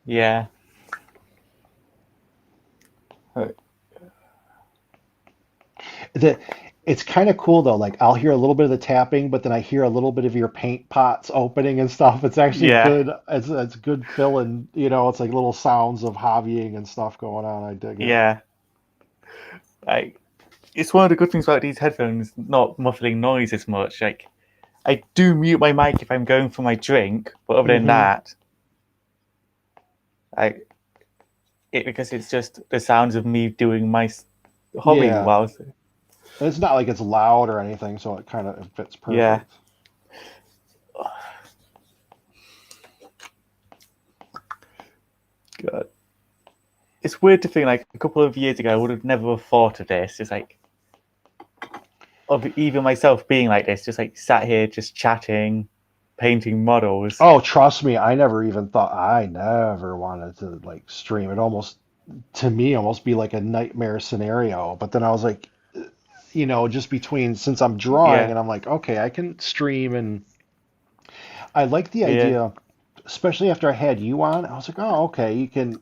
Yeah. The, it's kind of cool though. Like I'll hear a little bit of the tapping, but then I hear a little bit of your paint pots opening and stuff. It's actually Yeah. good. It's good filling. It's like little sounds of hobbying and stuff going on. I dig it. Yeah. Like it's one of the good things about these headphones not muffling noise as much. Like I do mute my mic if I'm going for my drink, but other than Hmm. that, I because it's just the sounds of me doing my hobby Yeah, while it's not like it's loud or anything, so it kind of it fits yeah. perfect. God. It's weird to think like a couple of years ago I would have never thought of this. It's like of even myself being like this, just like sat here just chatting, painting models. Oh, trust me, I never wanted to like stream. It almost to me almost be like a nightmare scenario. But then I was like, just between since I'm drawing Yeah, and I'm like, okay, I can stream and I like the yeah, idea, especially after I had you on. I was like, oh, okay, you can,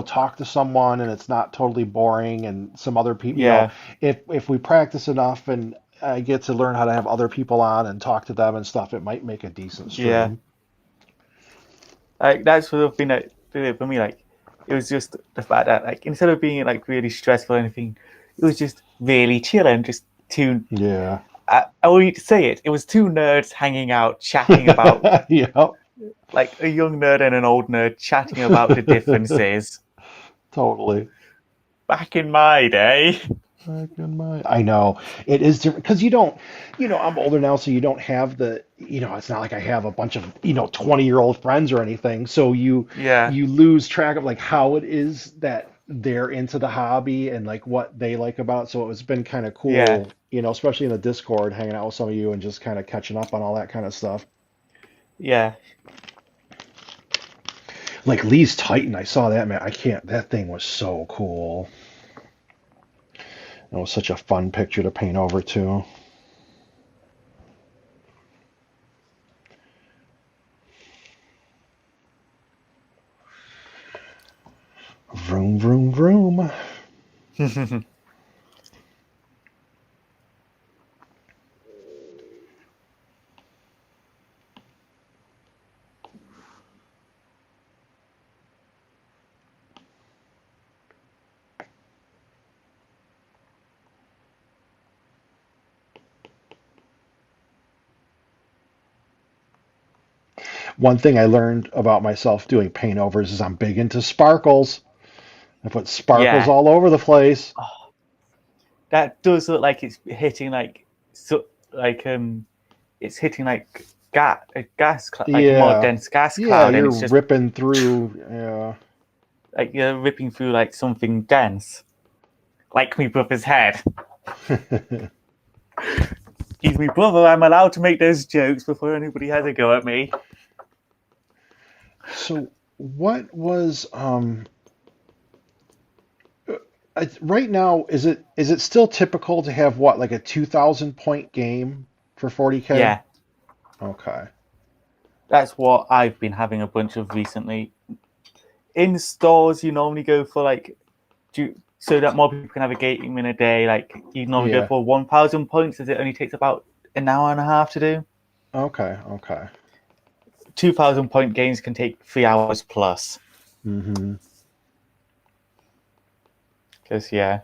talk to someone and it's not totally boring and some other people, yeah, if we practice enough and I get to learn how to have other people on and talk to them and stuff, it might make a decent yeah. stream. Like that's the thing that did it for me. Like it was just the fact that like instead of being like really stressful or anything, it was just really chill and just two Yeah. I will say it. It was two nerds hanging out, chatting about, Yep. like a young nerd and an old nerd chatting about the differences. Totally. Back in my day. Back in my, I know it is different because you don't, I'm older now, so you don't have the, it's not like I have a bunch of, 20-year-old friends or anything. So you Yeah, you lose track of like how it is that they're into the hobby and like what they like about it. So it's been kind of yeah, cool, especially in the Discord, hanging out with some of you and just kind of catching up on all that kind of stuff. yeah. Like Lee's Titan, I saw that, man. I can't. That thing was so cool. It was such a fun picture to paint over too. Vroom, vroom, vroom. One thing I learned about myself doing paint overs is I'm big into sparkles. I put sparkles Yeah. all over the place. Oh, that does look like it's hitting like so like it's hitting like gas like a more Yeah. dense gas Yeah, cloud, and you're it's just ripping through. Yeah. like you're ripping through like something dense, like my brother's head. He's my brother. I'm allowed to make those jokes before anybody has a go at me. So what was right now, is it still typical to have what, like a 2,000 point game for 40K? Yeah, Okay. that's what I've been having a bunch of recently. In stores, you normally go for like so that more people can have a game in a day. Like you normally go Yeah. for 1,000 points, as it only takes about an hour and a half to do. Okay. Okay. 2,000 point games can take 3 hours plus. Mm-hmm. Because yeah,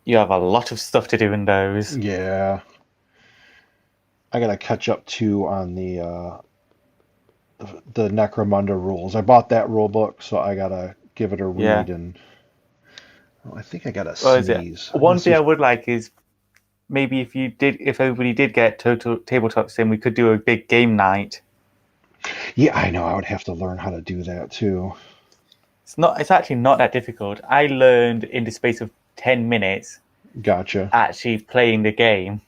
you have a lot of stuff to do in those. Yeah. I gotta catch up too on the Necromunda rules. I bought that rule book, so I gotta give it a Yeah. read. And I think I gotta What is it? sneeze. I'm gonna One see thing I if would like is maybe if everybody did get total tabletops in, we could do a big game night. yeah, I know I would have to learn how to do that too. It's actually not that difficult. I learned in the space of 10 minutes Gotcha. actually playing the game.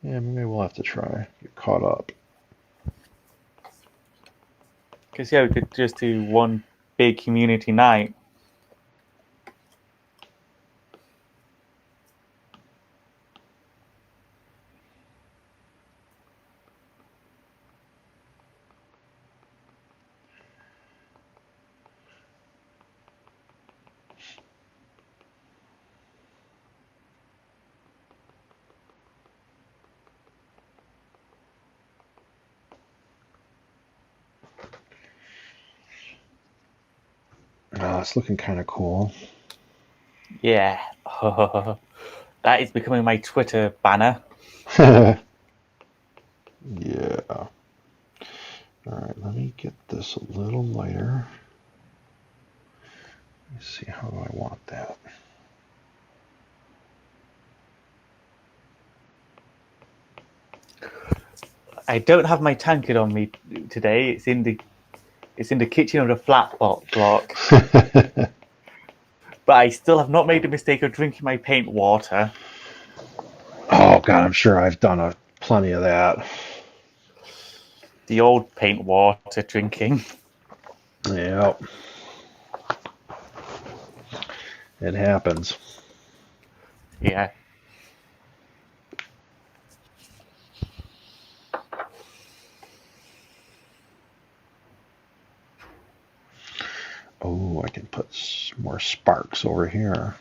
Yeah, maybe we'll have to try get caught up. Because yeah, we could just do one big community night. It's looking kind of cool. Yeah. That is becoming my Twitter banner. Yeah. All right, let me get this a little lighter. Let's see, how do I want that? I don't have my tankard on me today. It's in the kitchen of the flat block. But I still have not made the mistake of drinking my paint water. Oh God, I'm sure I've done plenty of that. The old paint water drinking. Yep, it happens. Yeah. Oh, I can put more sparks over here.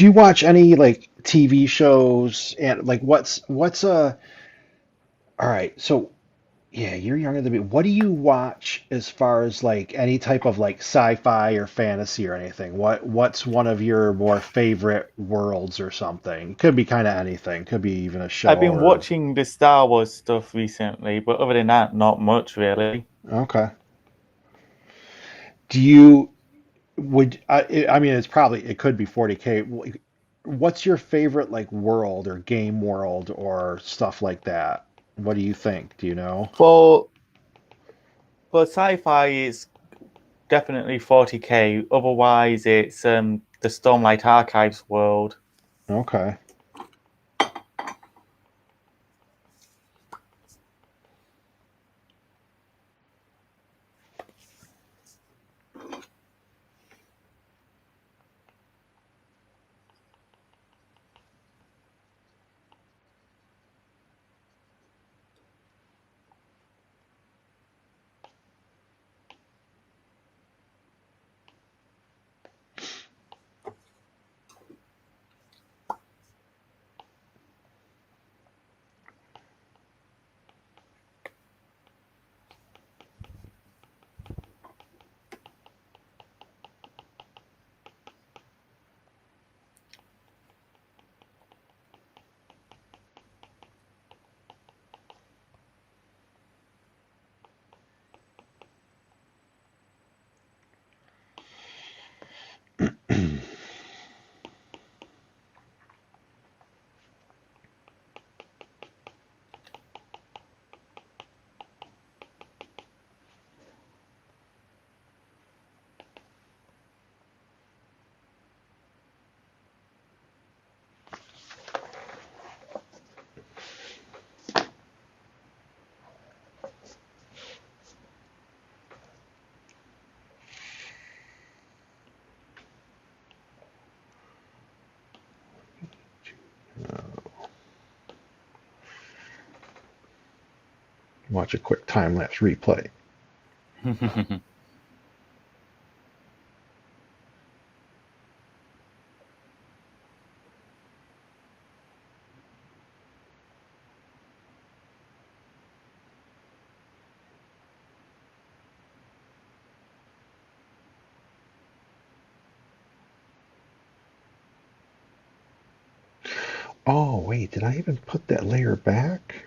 Do you watch any like TV shows and like what's a all right, so yeah, you're younger than me. What do you watch as far as like any type of like sci-fi or fantasy or anything? What's one of your more favorite worlds or something? Could be kind of anything. Could be even a show I've been or watching the Star Wars stuff recently, but other than that, not much really. okay. Do you would I mean it's probably it could be 40K. What's your favorite like world or game world or stuff like that? What do you think? Do you know? For sci-fi, it's definitely 40K. Otherwise, it's the Stormlight Archives world. Okay. Watch a quick time lapse replay. Oh, wait, did I even put that layer back?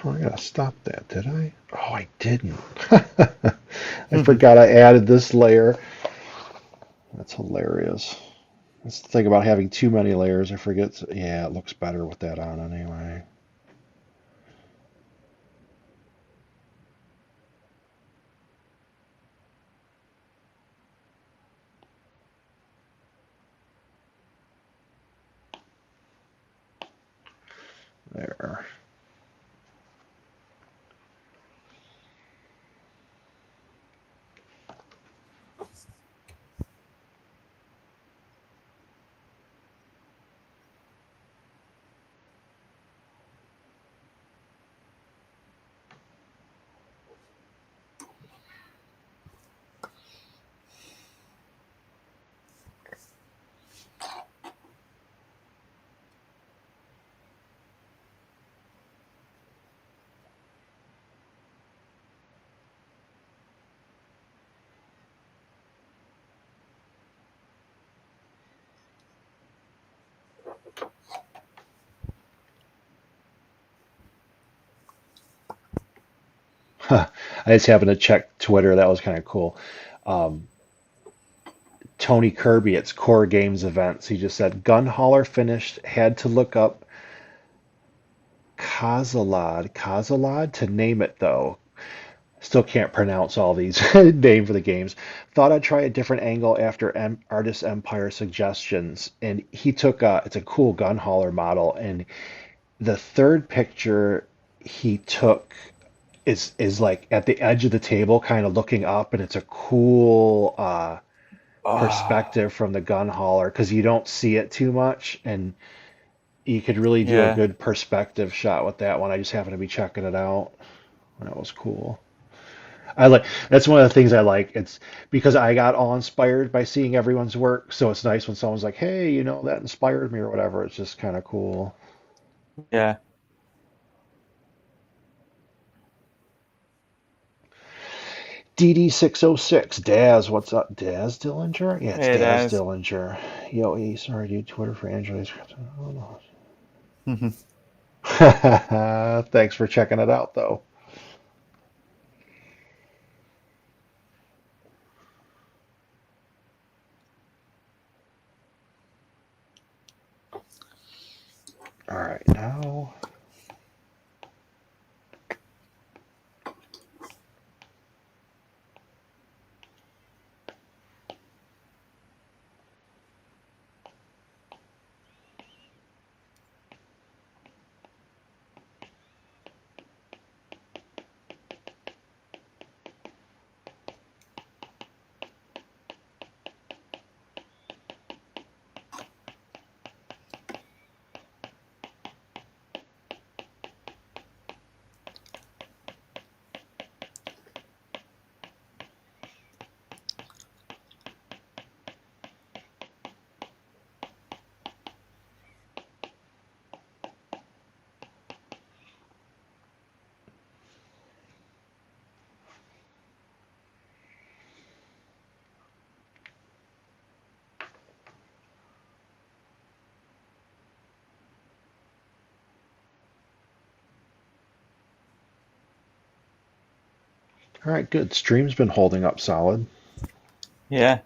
Oh, I gotta stop that, did I? Oh, I didn't. I forgot I added this layer. That's hilarious. That's the thing about having too many layers. I forget. Yeah, it looks better with that on anyway. There. I just happened to check Twitter. That was kind of cool. Um, Tony Kirby at Core Games events. He just said, "Gun hauler finished. Had to look up Kazalad to name it though. Still can't pronounce all these names for the games. Thought I'd try a different angle after Artist Empire suggestions." And he took it's a cool gun hauler model, and the third picture he took is like at the edge of the table, kind of looking up, and it's a cool Oh, perspective from the gun hauler because you don't see it too much, and you could really do a yeah. good perspective shot with that one. I just happened to be checking it out. That was cool. I like that's one of the things I like. It's because I got all inspired by seeing everyone's work, so it's nice when someone's like, "Hey, that inspired me" or whatever. It's just kind of cool. Yeah, DD606, Daz, what's up? Daz Dillinger? Yeah, it's it Daz is. Dillinger. Yo, sorry, dude. Twitter for Android. Mhm. Thanks for checking it out, though. All right, now. All right, good. Stream's been holding up solid. Yeah.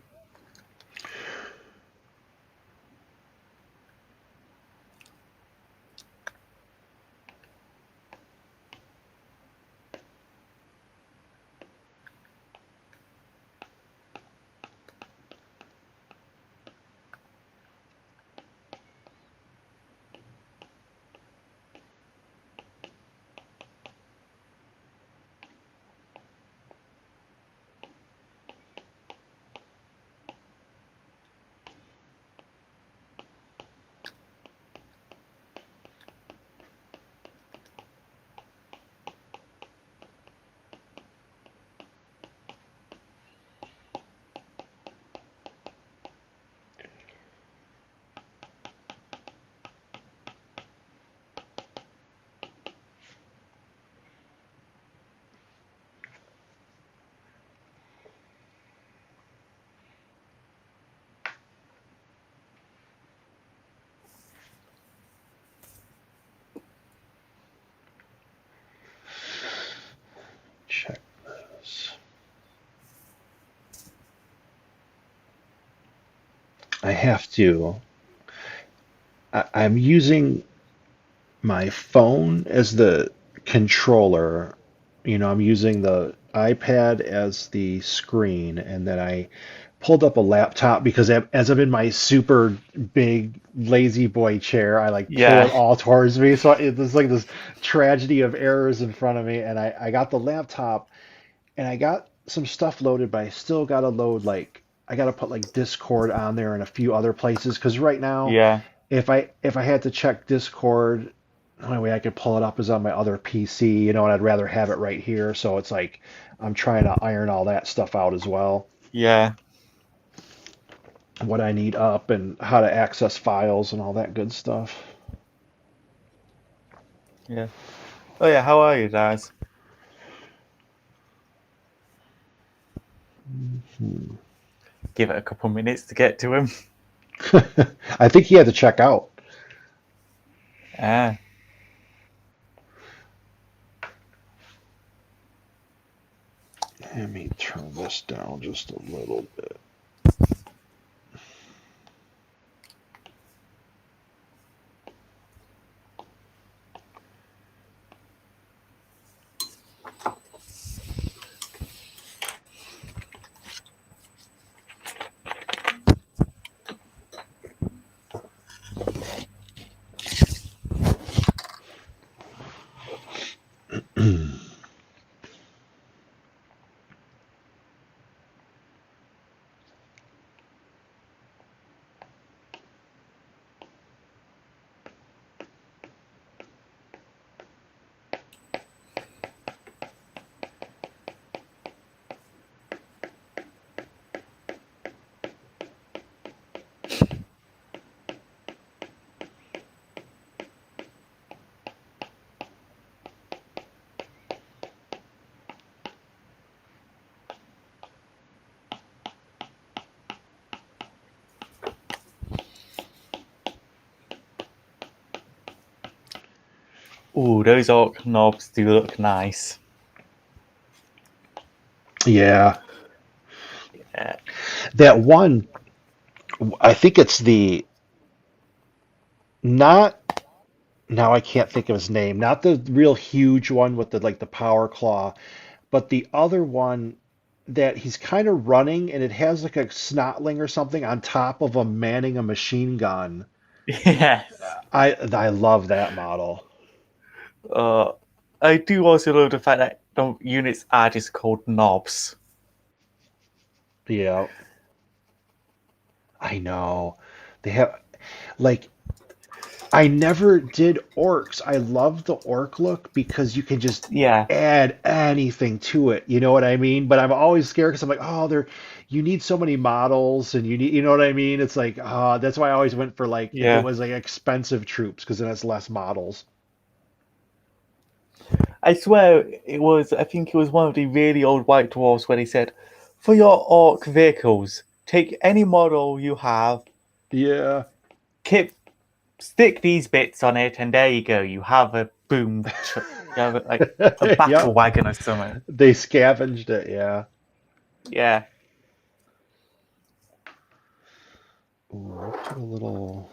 Check this. I have to. I'm using my phone as the controller. I'm using the iPad as the screen, and then I pulled up a laptop because as I'm in my super big lazy boy chair, I like pull Yeah. it all towards me. So it's like this tragedy of errors in front of me, and I got the laptop and I got some stuff loaded, but I still got to load I got to put like Discord on there and a few other places because right now Yeah. if I had to check Discord, the only way I could pull it up is on my other PC, and I'd rather have it right here. So it's like I'm trying to iron all that stuff out as well. Yeah. What I need up and how to access files and all that good stuff. Yeah. Oh yeah. How are you guys? Hmm. Give it a couple minutes to get to him. I think he had to check out. Ah. Let me turn this down just a little bit. Ooh, those orc knobs do look nice. Yeah, Yeah. that one. I think it's the not now. I can't think of his name. Not the real huge one with the like the power claw, but the other one that he's kind of running and it has like a snotling or something on top of him manning a machine gun. Yes. I love that model. Uh, I do also love the fact that the units are just called knobs. Yeah, I know. They have like I never did orcs. I love the orc look because you can just Yeah. add anything to it. You know what I mean? But I'm always scared because I'm like, oh, you need so many models and you know what I mean? It's like, that's why I always went for like if it Yeah. was like expensive troops because then it's less models. I swear I think it was one of the really old White Dwarfs where they said, for your orc vehicles, take any model you have, Yeah. kip, stick these bits on it, and there you go. You have a you have like a battle Yep. wagon or something. They scavenged it, yeah. Yeah. Ooh, up to a little.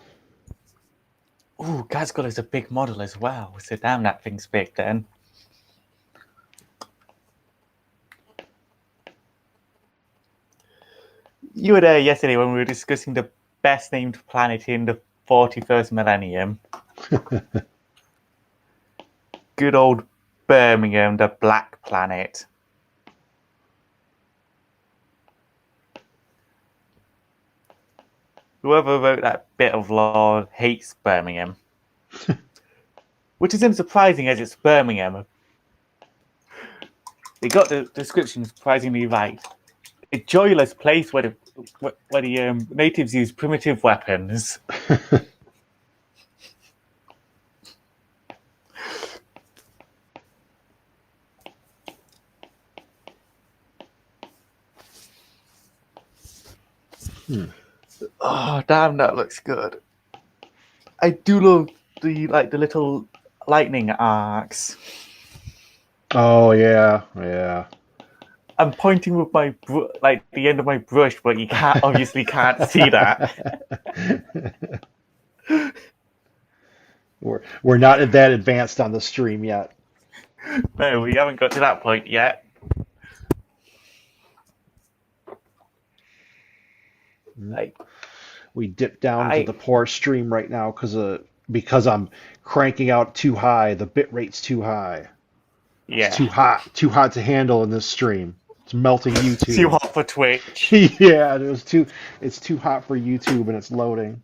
Ooh, Gazgul is a big model as well. So damn, that thing's big then. You were there yesterday when we were discussing the best named planet in the 41st millennium. Good old Birmingham, the Black Planet. Whoever wrote that bit of law hates Birmingham. Which isn't surprising as it's Birmingham. They got the description surprisingly right. A joyless place where the natives use primitive weapons. Hmm. Oh damn, that looks good. I do love the little lightning arcs. Oh yeah, yeah. I'm pointing with my the end of my brush, but you can't obviously can't see that. We're not that advanced on the stream yet. No, we haven't got to that point yet. Like We dip down to I the poor stream right now because I'm cranking out too high. The bit rate's too high. It's yeah, too hot to handle in this stream. It's melting too YouTube. hot for Twitch. Yeah, it's too hot for YouTube and it's loading.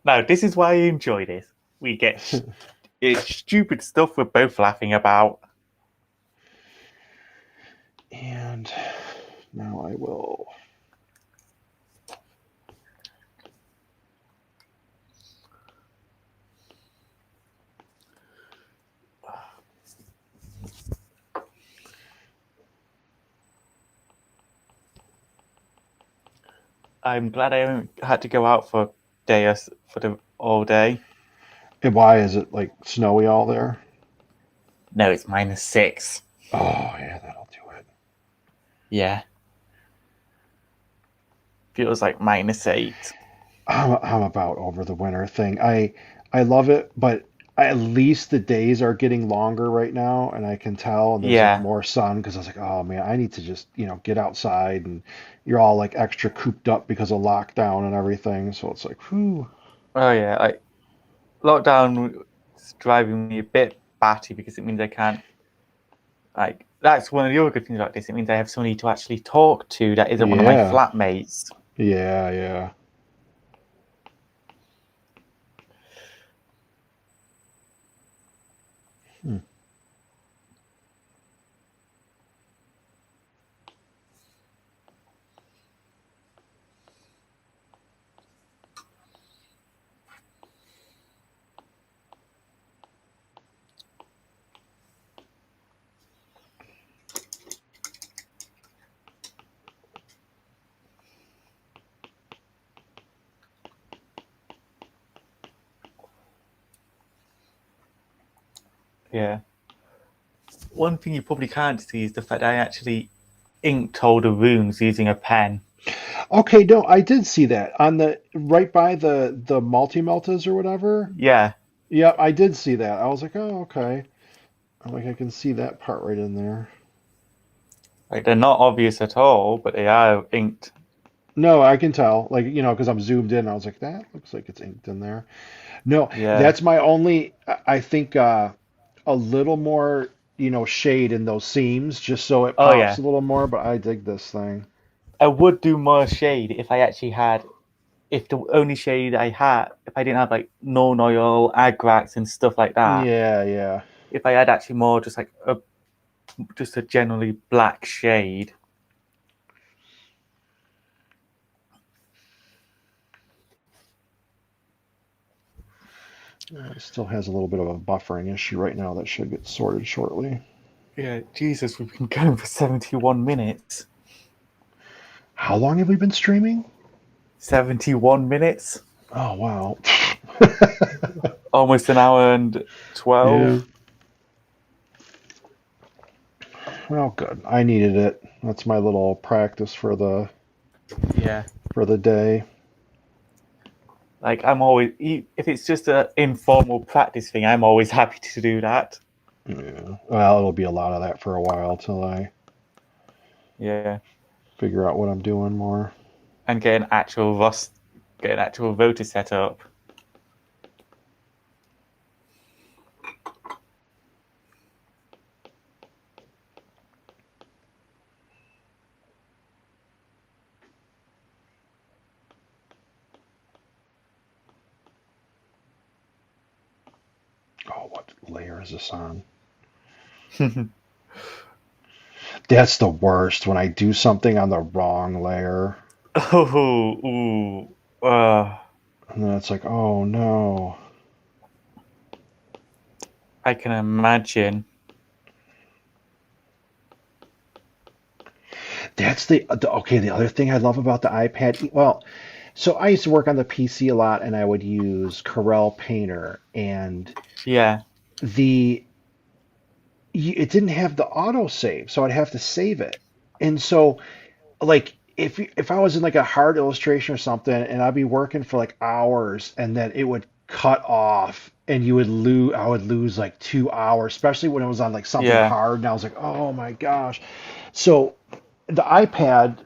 No, this is why I enjoy this. We get it's stupid stuff we're both laughing about. And now I will. I'm glad I haven't had to go out for for the all day. And why is it like snowy all there? No, it's -6. Oh yeah, that'll do it. Yeah, feels like -8. I'm about over the winter thing. I love it, but at least the days are getting longer right now, and I can tell, and there's like Yeah. more sun because I was like, oh man, I need to just get outside, and you're all like extra cooped up because of lockdown and everything, so it's like, whew. Oh yeah, like lockdown is driving me a bit batty because it means I can't like that's one of the other good things about this. It means I have somebody to actually talk to that isn't one of my Yeah, flatmates. yeah, yeah. Hmm. Yeah. One thing you probably can't see is the fact I actually inked all the runes using a pen. Okay, no, I did see that on the right by the multi-meltas or whatever. Yeah. Yep, I did see that. I was like, oh, okay. I'm like, I can see that part right in there. Like they're not obvious at all, but they are inked. No, I can tell, like, because I'm zoomed in. I was like, that looks like it's inked in there. No, Yeah. that's my only, I think, a little more, shade in those seams, just so it Oh pops yeah. a little more. But I dig this thing. I would do more shade if I actually had if the only shade I had if I didn't have like non oil, agrax and stuff like that. Yeah, yeah. If I had actually more just a generally black shade. It still has a little bit of a buffering issue right now that should get sorted shortly. Yeah, Jesus, we've been going for 71 minutes. How long have we been streaming? 71 minutes? Oh, wow. Almost an hour and Yeah. 12. Well, good. I needed it. That's my little practice for the Yeah. day. Like, I'm always, if it's just an informal practice thing, I'm always happy to do that. Yeah. Well, it'll be a lot of that for a while till I Yeah. figure out what I'm doing more. And get an actual voter set up. Oh, what layer is this on? That's the worst when I do something on the wrong layer. Oh, ooh. And then it's like, oh no. I can imagine. That's okay. The other thing I love about the iPad, well, so I used to work on the PC a lot, and I would use Corel Painter, and Yeah. the it didn't have the auto save, so I'd have to save it. And so, like, if I was in like a hard illustration or something, and I'd be working for like hours, and then it would cut off, and I would lose like 2 hours, especially when it was on like something Yeah. hard, and I was like, oh my gosh. So the iPad,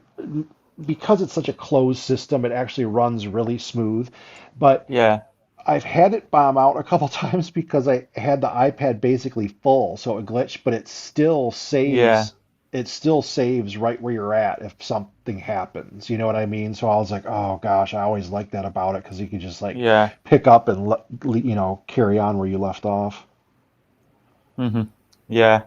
because it's such a closed system, it actually runs really smooth. But Yeah. I've had it bomb out a couple times because I had the iPad basically full, so it glitched, but it still Yeah. saves. It still saves right where you're at if something happens. You know what I mean? So I was like, oh gosh, I always like that about it because you can just like Yeah. pick up and carry on where you left off. Hmm. Yeah.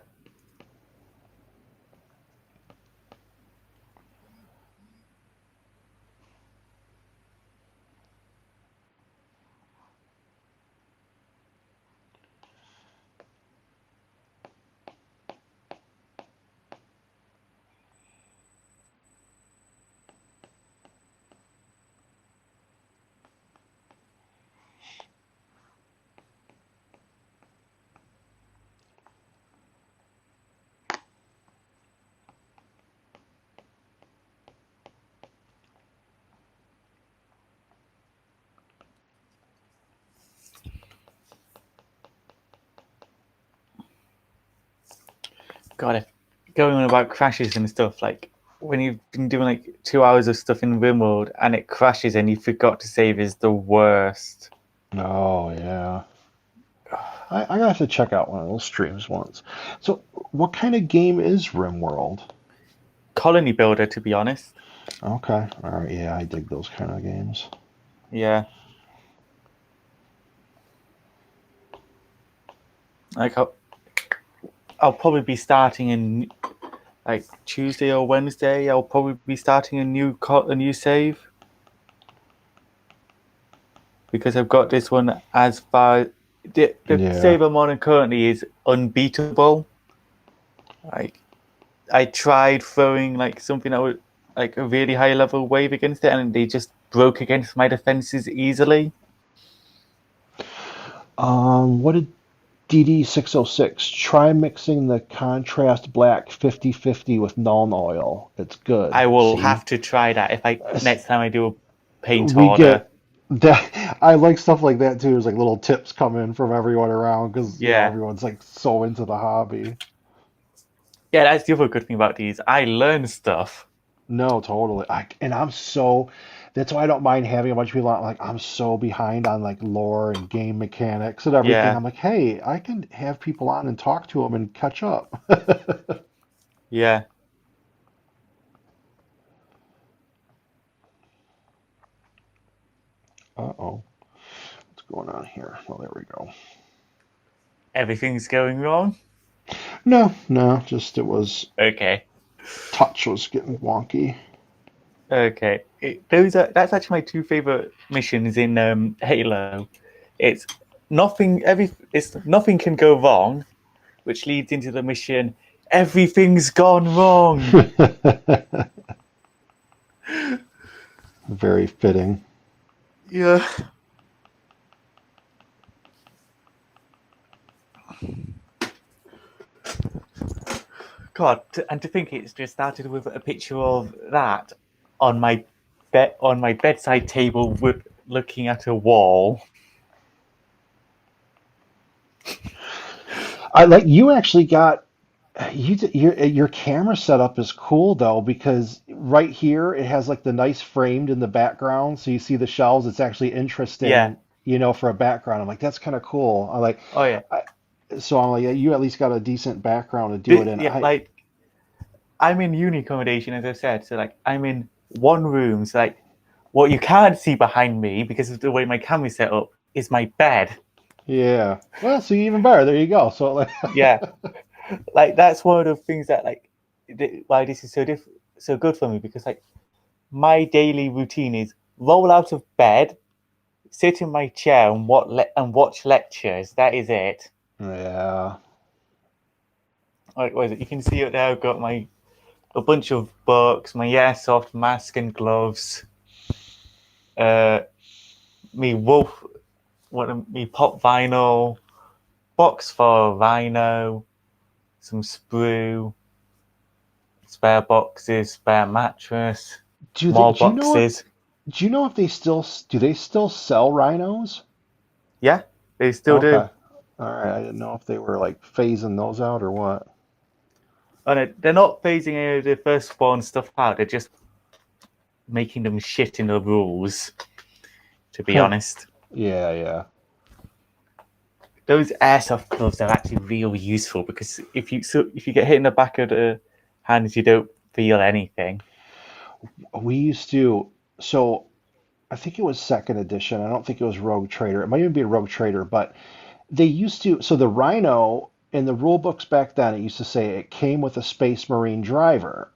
God, if going on about crashes and stuff, like when you've been doing like 2 hours of stuff in RimWorld and it crashes and you forgot to save is the worst. Oh yeah. I gotta have to check out one of those streams once. So, what kind of game is RimWorld? Colony Builder, to be honest. Okay, all right, yeah, I dig those kind of games. Yeah. Like I'll probably be starting in like Tuesday or Wednesday. I'll probably be starting a new save because I've got this one as far. The Yeah. save I'm on currently is unbeatable. Like I tried throwing like something that would like a really high level wave against it, and they just broke against my defenses easily. What did DD606. Try mixing the contrast black 50/50 with Nuln Oil. It's good. I will See? have to try that if I next time I do a paint We order. get that. I like stuff like that too. There's like little tips come in from everyone around because Yeah. everyone's like so into the hobby. Yeah, that's the other good thing about these. I learn stuff. No, totally. And I'm so. That's why I don't mind having a bunch of people on. Like I'm so behind on like lore and game mechanics and everything. Yeah. I'm like, hey, I can have people on and talk to them and catch up. Yeah. Uh-oh. What's going on here? Oh, there we go. Everything's going wrong. No, no, just it was Okay. touch was getting wonky. Okay. That's actually my two favorite missions in Halo. It's it's nothing can go wrong, which leads into the mission everything's gone wrong. Very fitting. Yeah. God, and to think it's just started with a picture of that on my bedside table with looking at a wall. I like you actually got your camera setup is cool though because right here it has like the nice framed in the background so you see the shelves. It's actually Yeah. interesting, for a background. I'm like that's kind of cool. Oh yeah. I, so I'm like yeah, you at least got a decent background to do it in. Yeah, like I'm in uni accommodation, as I said. So like I'm in one room. So like what you can't see behind me because of the way my camera's set up is my bed. Yeah. Well, see, even better. There you go. So like Yeah, like that's one of the things that like why this is so good for me because like my daily routine is roll out of bed, sit in my chair and watch lectures. That is it. yeah. Like what is it? You can see it there. I've got my a bunch of books, my airsoft mask and gloves. Uh, me wolf, me pop vinyl, box for rhino, some sprue, spare boxes, spare mattress, more Do you know if boxes. they still sell rhinos? Yeah, they still do. Okay. All right. I didn't know if they were like phasing those out or what. And they're not phasing any of the first spawn stuff out. They're just making them shit in the rules. To be honest, Yeah, yeah. those airsoft gloves are actually real useful because if you get hit in the back of the hands, you don't feel anything. We used to so I think it was second edition. I don't think it was Rogue Trader. It might even be a Rogue Trader, but they used to so the Rhino in the rule books back then it used to say it came with a Space Marine driver.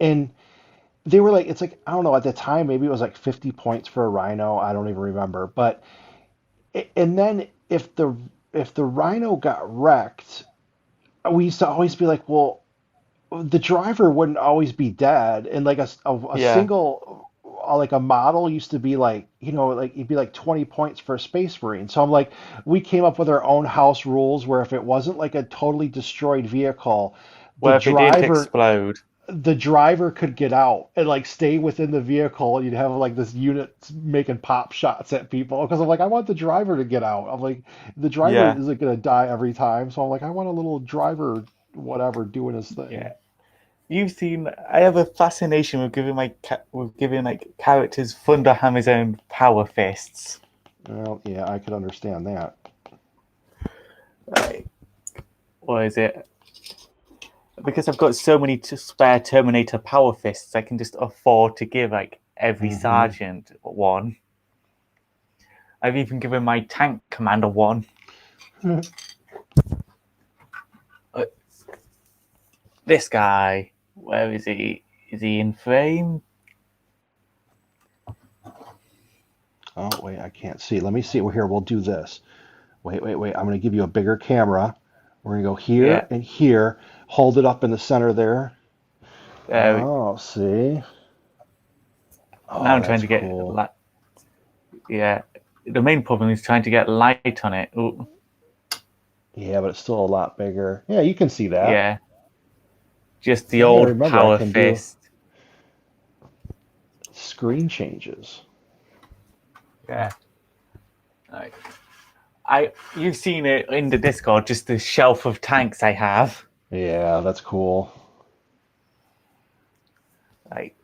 And they were like it's like I don't know at the time maybe it was like 50 points for a Rhino. I don't even remember. But and then if the Rhino got wrecked, we used to always be like, well, the driver wouldn't always be dead, and like a Yeah, single like a model used to be like like it'd be like 20 points for a Space Marine. So I'm like, we came up with our own house rules where if it wasn't like a totally destroyed vehicle, the well, if it didn't driver explode, the driver could get out and like stay within the vehicle and you'd have like this unit making pop shots at people because I'm like I want the driver to get out. I'm like the driver yeah, isn't going to die every time, so I'm like I want a little driver whatever doing his thing. yeah. You've seen. I have a fascination with giving like characters Thunderhammer's own power fists. Well, yeah, I could understand that. Like, or is it because I've got so many spare Terminator power fists? I can just afford to give like every Hmm. sergeant one. I've even given my tank commander one. Uh, This guy, where is he? Is he in frame? Oh, wait, I can't see. Let me see. Well, here, we'll do this. Wait. I'm going to give you a bigger camera. We're going to go here Yeah. and here. Hold it up in the center there. Uh, Oh, see? Now Oh, I'm trying that's to get cool. like, yeah. The main problem is trying to get light on it. Ooh. Yeah, but it's still a lot bigger. Yeah, you can see that. Yeah, just the I gotta old remember I power can do fist. screen changes. Yeah. Like, you've seen it in the Discord, just the shelf of tanks I have. Yeah, that's cool. Like,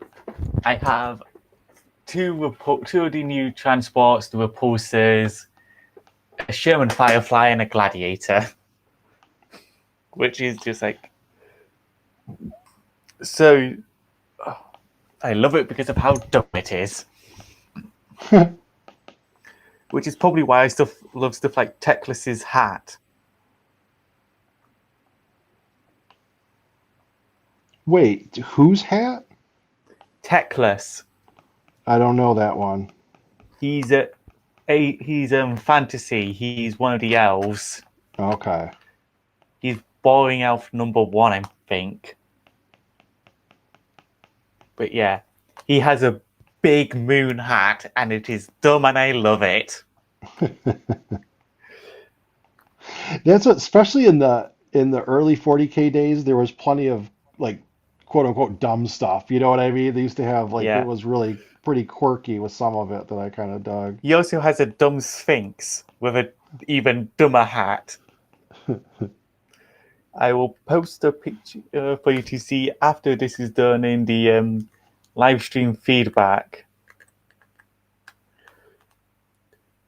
I have two of the new transports, the repulsors, a Sherman Firefly, and a Gladiator, which is just like so. I love it because of how dumb it is, which is probably why I love stuff like Teclis's hat. Wait, whose hat? Teclis, I don't know that one. he's he's fantasy. He's one of the elves. Okay. He's boring elf number one, I think. But yeah, he has a big moon hat, and it is dumb, and I love it. That's what, especially in the early 40K days, there was plenty of like quote unquote dumb stuff. You know what I mean? They used to have like it Yeah. was really pretty quirky with some of it that I kind of dug. He also has a dumb sphinx with an even dumber hat. I will post a picture for you to see after this is done in the live stream feedback,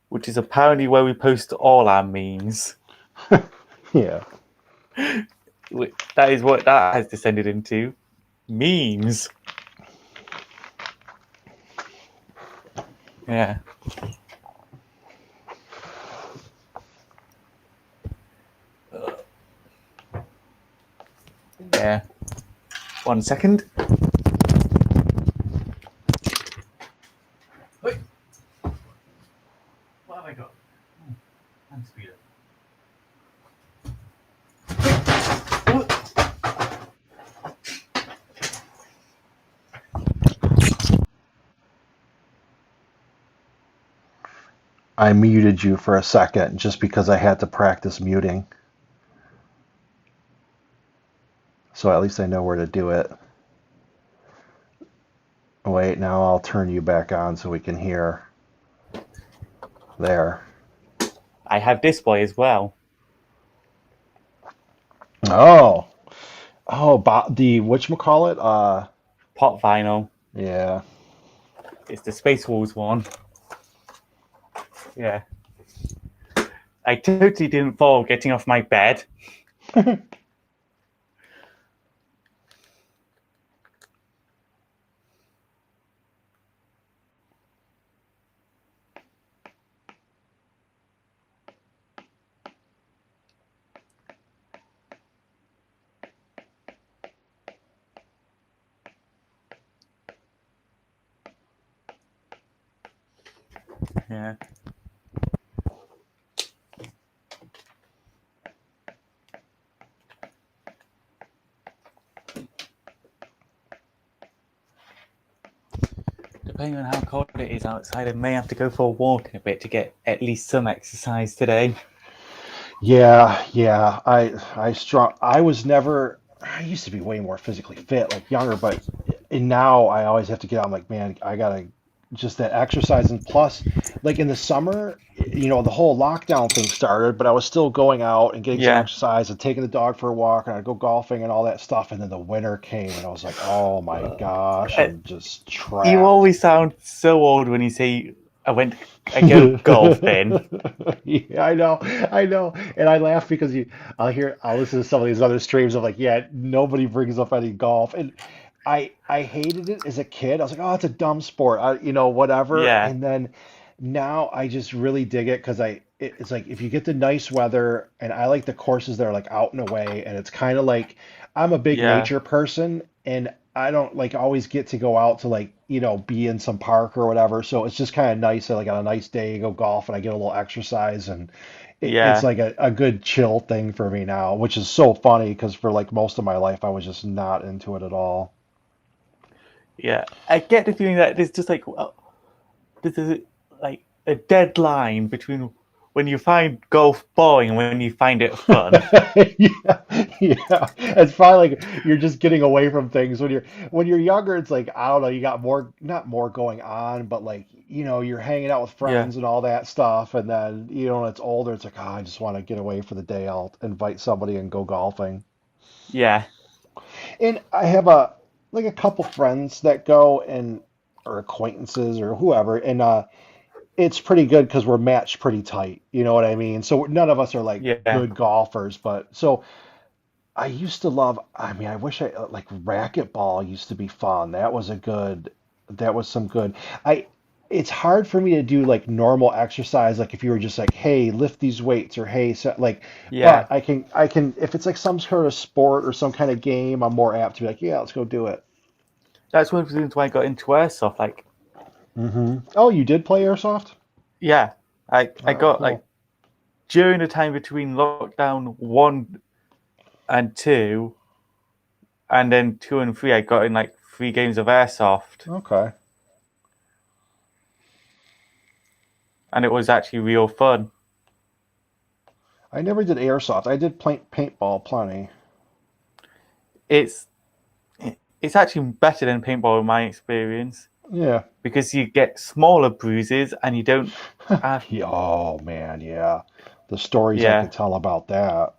which is apparently where we post all our memes. Yeah. That is what that has descended into. Memes. Yeah. Yeah. 1 second. Wait. What have I got? Hand speeder. I muted you for a second just because I had to practice muting. So at least I know where to do it. Wait, now I'll turn you back on so we can hear. There. I have display as well. Oh. Oh, the whatchamacallit? Pop vinyl. Yeah. It's the Space Wars one. Yeah. I totally didn't fall getting off my bed. Yeah. Depending on how cold it is outside, I may have to go for a walk in a bit to get at least some exercise today. Yeah, yeah. I was never I used to be way more physically fit, like younger, but and now I always have to get out. I'm like, man, I gotta just that exercise. And plus, like in the summer, the whole lockdown thing started, but I was still going out and getting some Yeah. exercise and taking the dog for a walk, and I'd go golfing and all that stuff. And then the winter came, and I was like, oh my gosh, Uh, I'm just you trapped. always sound so old when you say I go golfing. Yeah, I know, and I laugh because I'll listen to some of these other streams of like, yeah, nobody brings up any golf, and I hated it as a kid. I was like, oh, it's a dumb sport, whatever. Yeah. And then now I just really dig it because it's like if you get the nice weather, and I like the courses that are like out and away, and it's kind of like I'm a big Yeah. nature person, and I don't like always get to go out to like, be in some park or whatever. So it's just kind of nice that like on a nice day, go golf and I get a little exercise and it's Yeah. like a good chill thing for me now, which is so funny because for like most of my life, I was just not into it at all. Yeah. I get the feeling that there's just like, there's like a dead line between when you find golf boring and when you find it fun. Yeah, yeah. It's probably like you're just getting away from things when you're younger. It's like I don't know, you got more not more going on, but like you're hanging out with Yeah, friends and all that stuff, and then when it's older, it's like I just want to get away for the day. I'll invite somebody and go golfing. yeah, And I have a couple friends that go and or acquaintances or whoever, and it's pretty good because we're matched pretty tight. You know what I mean? So none of us are like yeah. good golfers, but so I used to love. I mean, I wish I like racquetball used to be fun. That was some good. I. It's hard for me to do like normal exercise, like if you were just like, hey, lift these weights or hey, so, like, but Yeah, I can if it's like some sort of sport or some kind of game, I'm more apt to be like, yeah, let's go do it. that's one of the reasons why I got into airsoft. Like, Oh, you did play airsoft? yeah, I Oh, got like cool. during the time between lockdown 1 and 2, and then 2 and 3, I got in like 3 games of airsoft, Okay. and it was actually real fun. I never did airsoft. I did paintball plenty. It's it's actually better than paintball in my experience Yeah. because you get smaller bruises and you don't have Yeah, oh man, yeah. The stories I yeah could tell about that.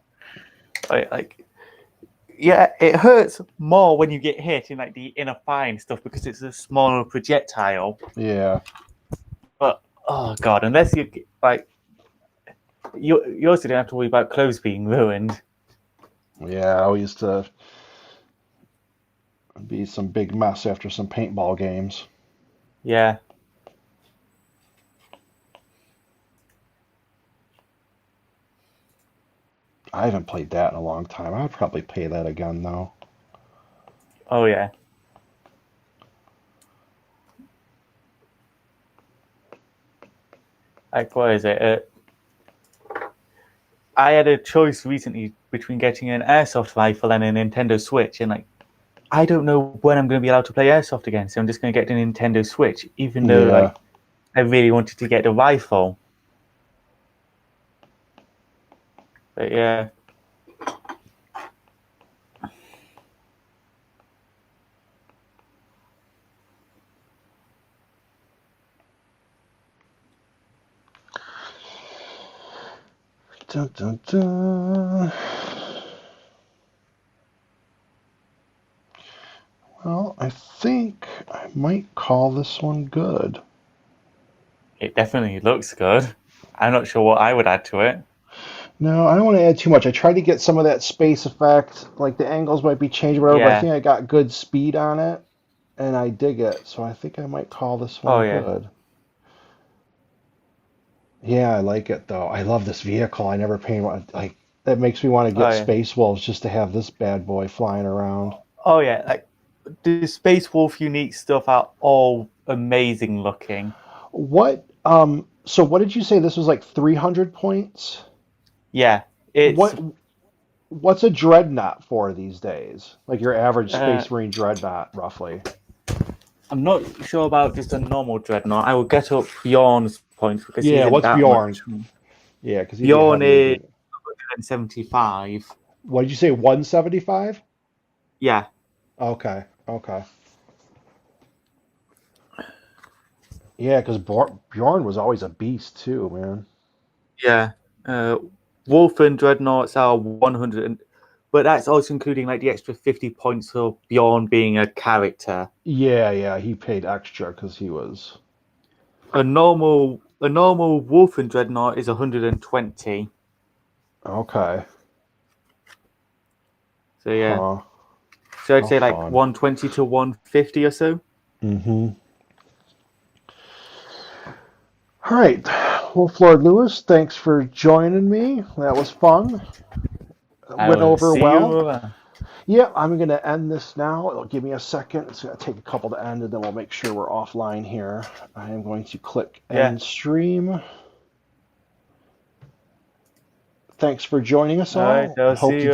like yeah, it hurts more when you get hit in like the inner thigh and stuff because it's a smaller projectile. Yeah. But oh god, unless you like you also don't have to worry about clothes being ruined. Yeah, we used to be some big mess after some paintball games. Yeah, I haven't played that in a long time. I'd probably play that again though. oh yeah. Like what is it? I had a choice recently between getting an airsoft rifle and a Nintendo Switch, and like I don't know when I'm going to be allowed to play airsoft again, so I'm just going to get the Nintendo Switch, even though Yeah. like I really wanted to get the rifle. But yeah, Dun, dun, dun. Well, I think I might call this one good. it definitely looks good. I'm not sure what I would add to it. No, I don't want to add too much. I tried to get some of that space effect, like the angles might be changed, or whatever, but I Yeah. think I got good speed on it, and I dig it. So I think I might call this Oh one yeah. good. Yeah, I like it though. I love this vehicle. I never painted like that makes me want to Oh get yeah. Space Wolves just to have this bad boy flying around. Oh yeah. Like the Space Wolf unique stuff are all amazing looking. What so what did you say this was like 300 points? Yeah. It's What what's a dreadnought for these days? Like your average uh Space Marine dreadnought roughly. I'm not sure about just a normal dreadnought. I will get up Bjorn's points because he Yeah, isn't what's that much. Bjorn? Yeah, because he'd be a Bjorn heavier is dude. 175. What did you say? 175? Yeah. Okay, okay. Yeah, because Bjorn was always a beast too, man. Yeah. Uh, Wolf and Dreadnoughts are 100, but that's also including like the extra 50 points for Bjorn being a character. Yeah, yeah, he paid extra because he was. A normal Wolf and Dreadnought is 120. Okay. So yeah. Huh. So I'd How say like fun. 120 to 150 or so. Mm-hmm. All right. Well, Floyd Lewis, thanks for joining me. That was fun. I Went will over see well. you. Yeah, I'm going to end this now. It'll give me a second. It's going to take a couple to end, and then we'll make sure we're offline here. I am going to click Yeah. end stream. Thanks for joining us All right. all. I I'll hope see to you. do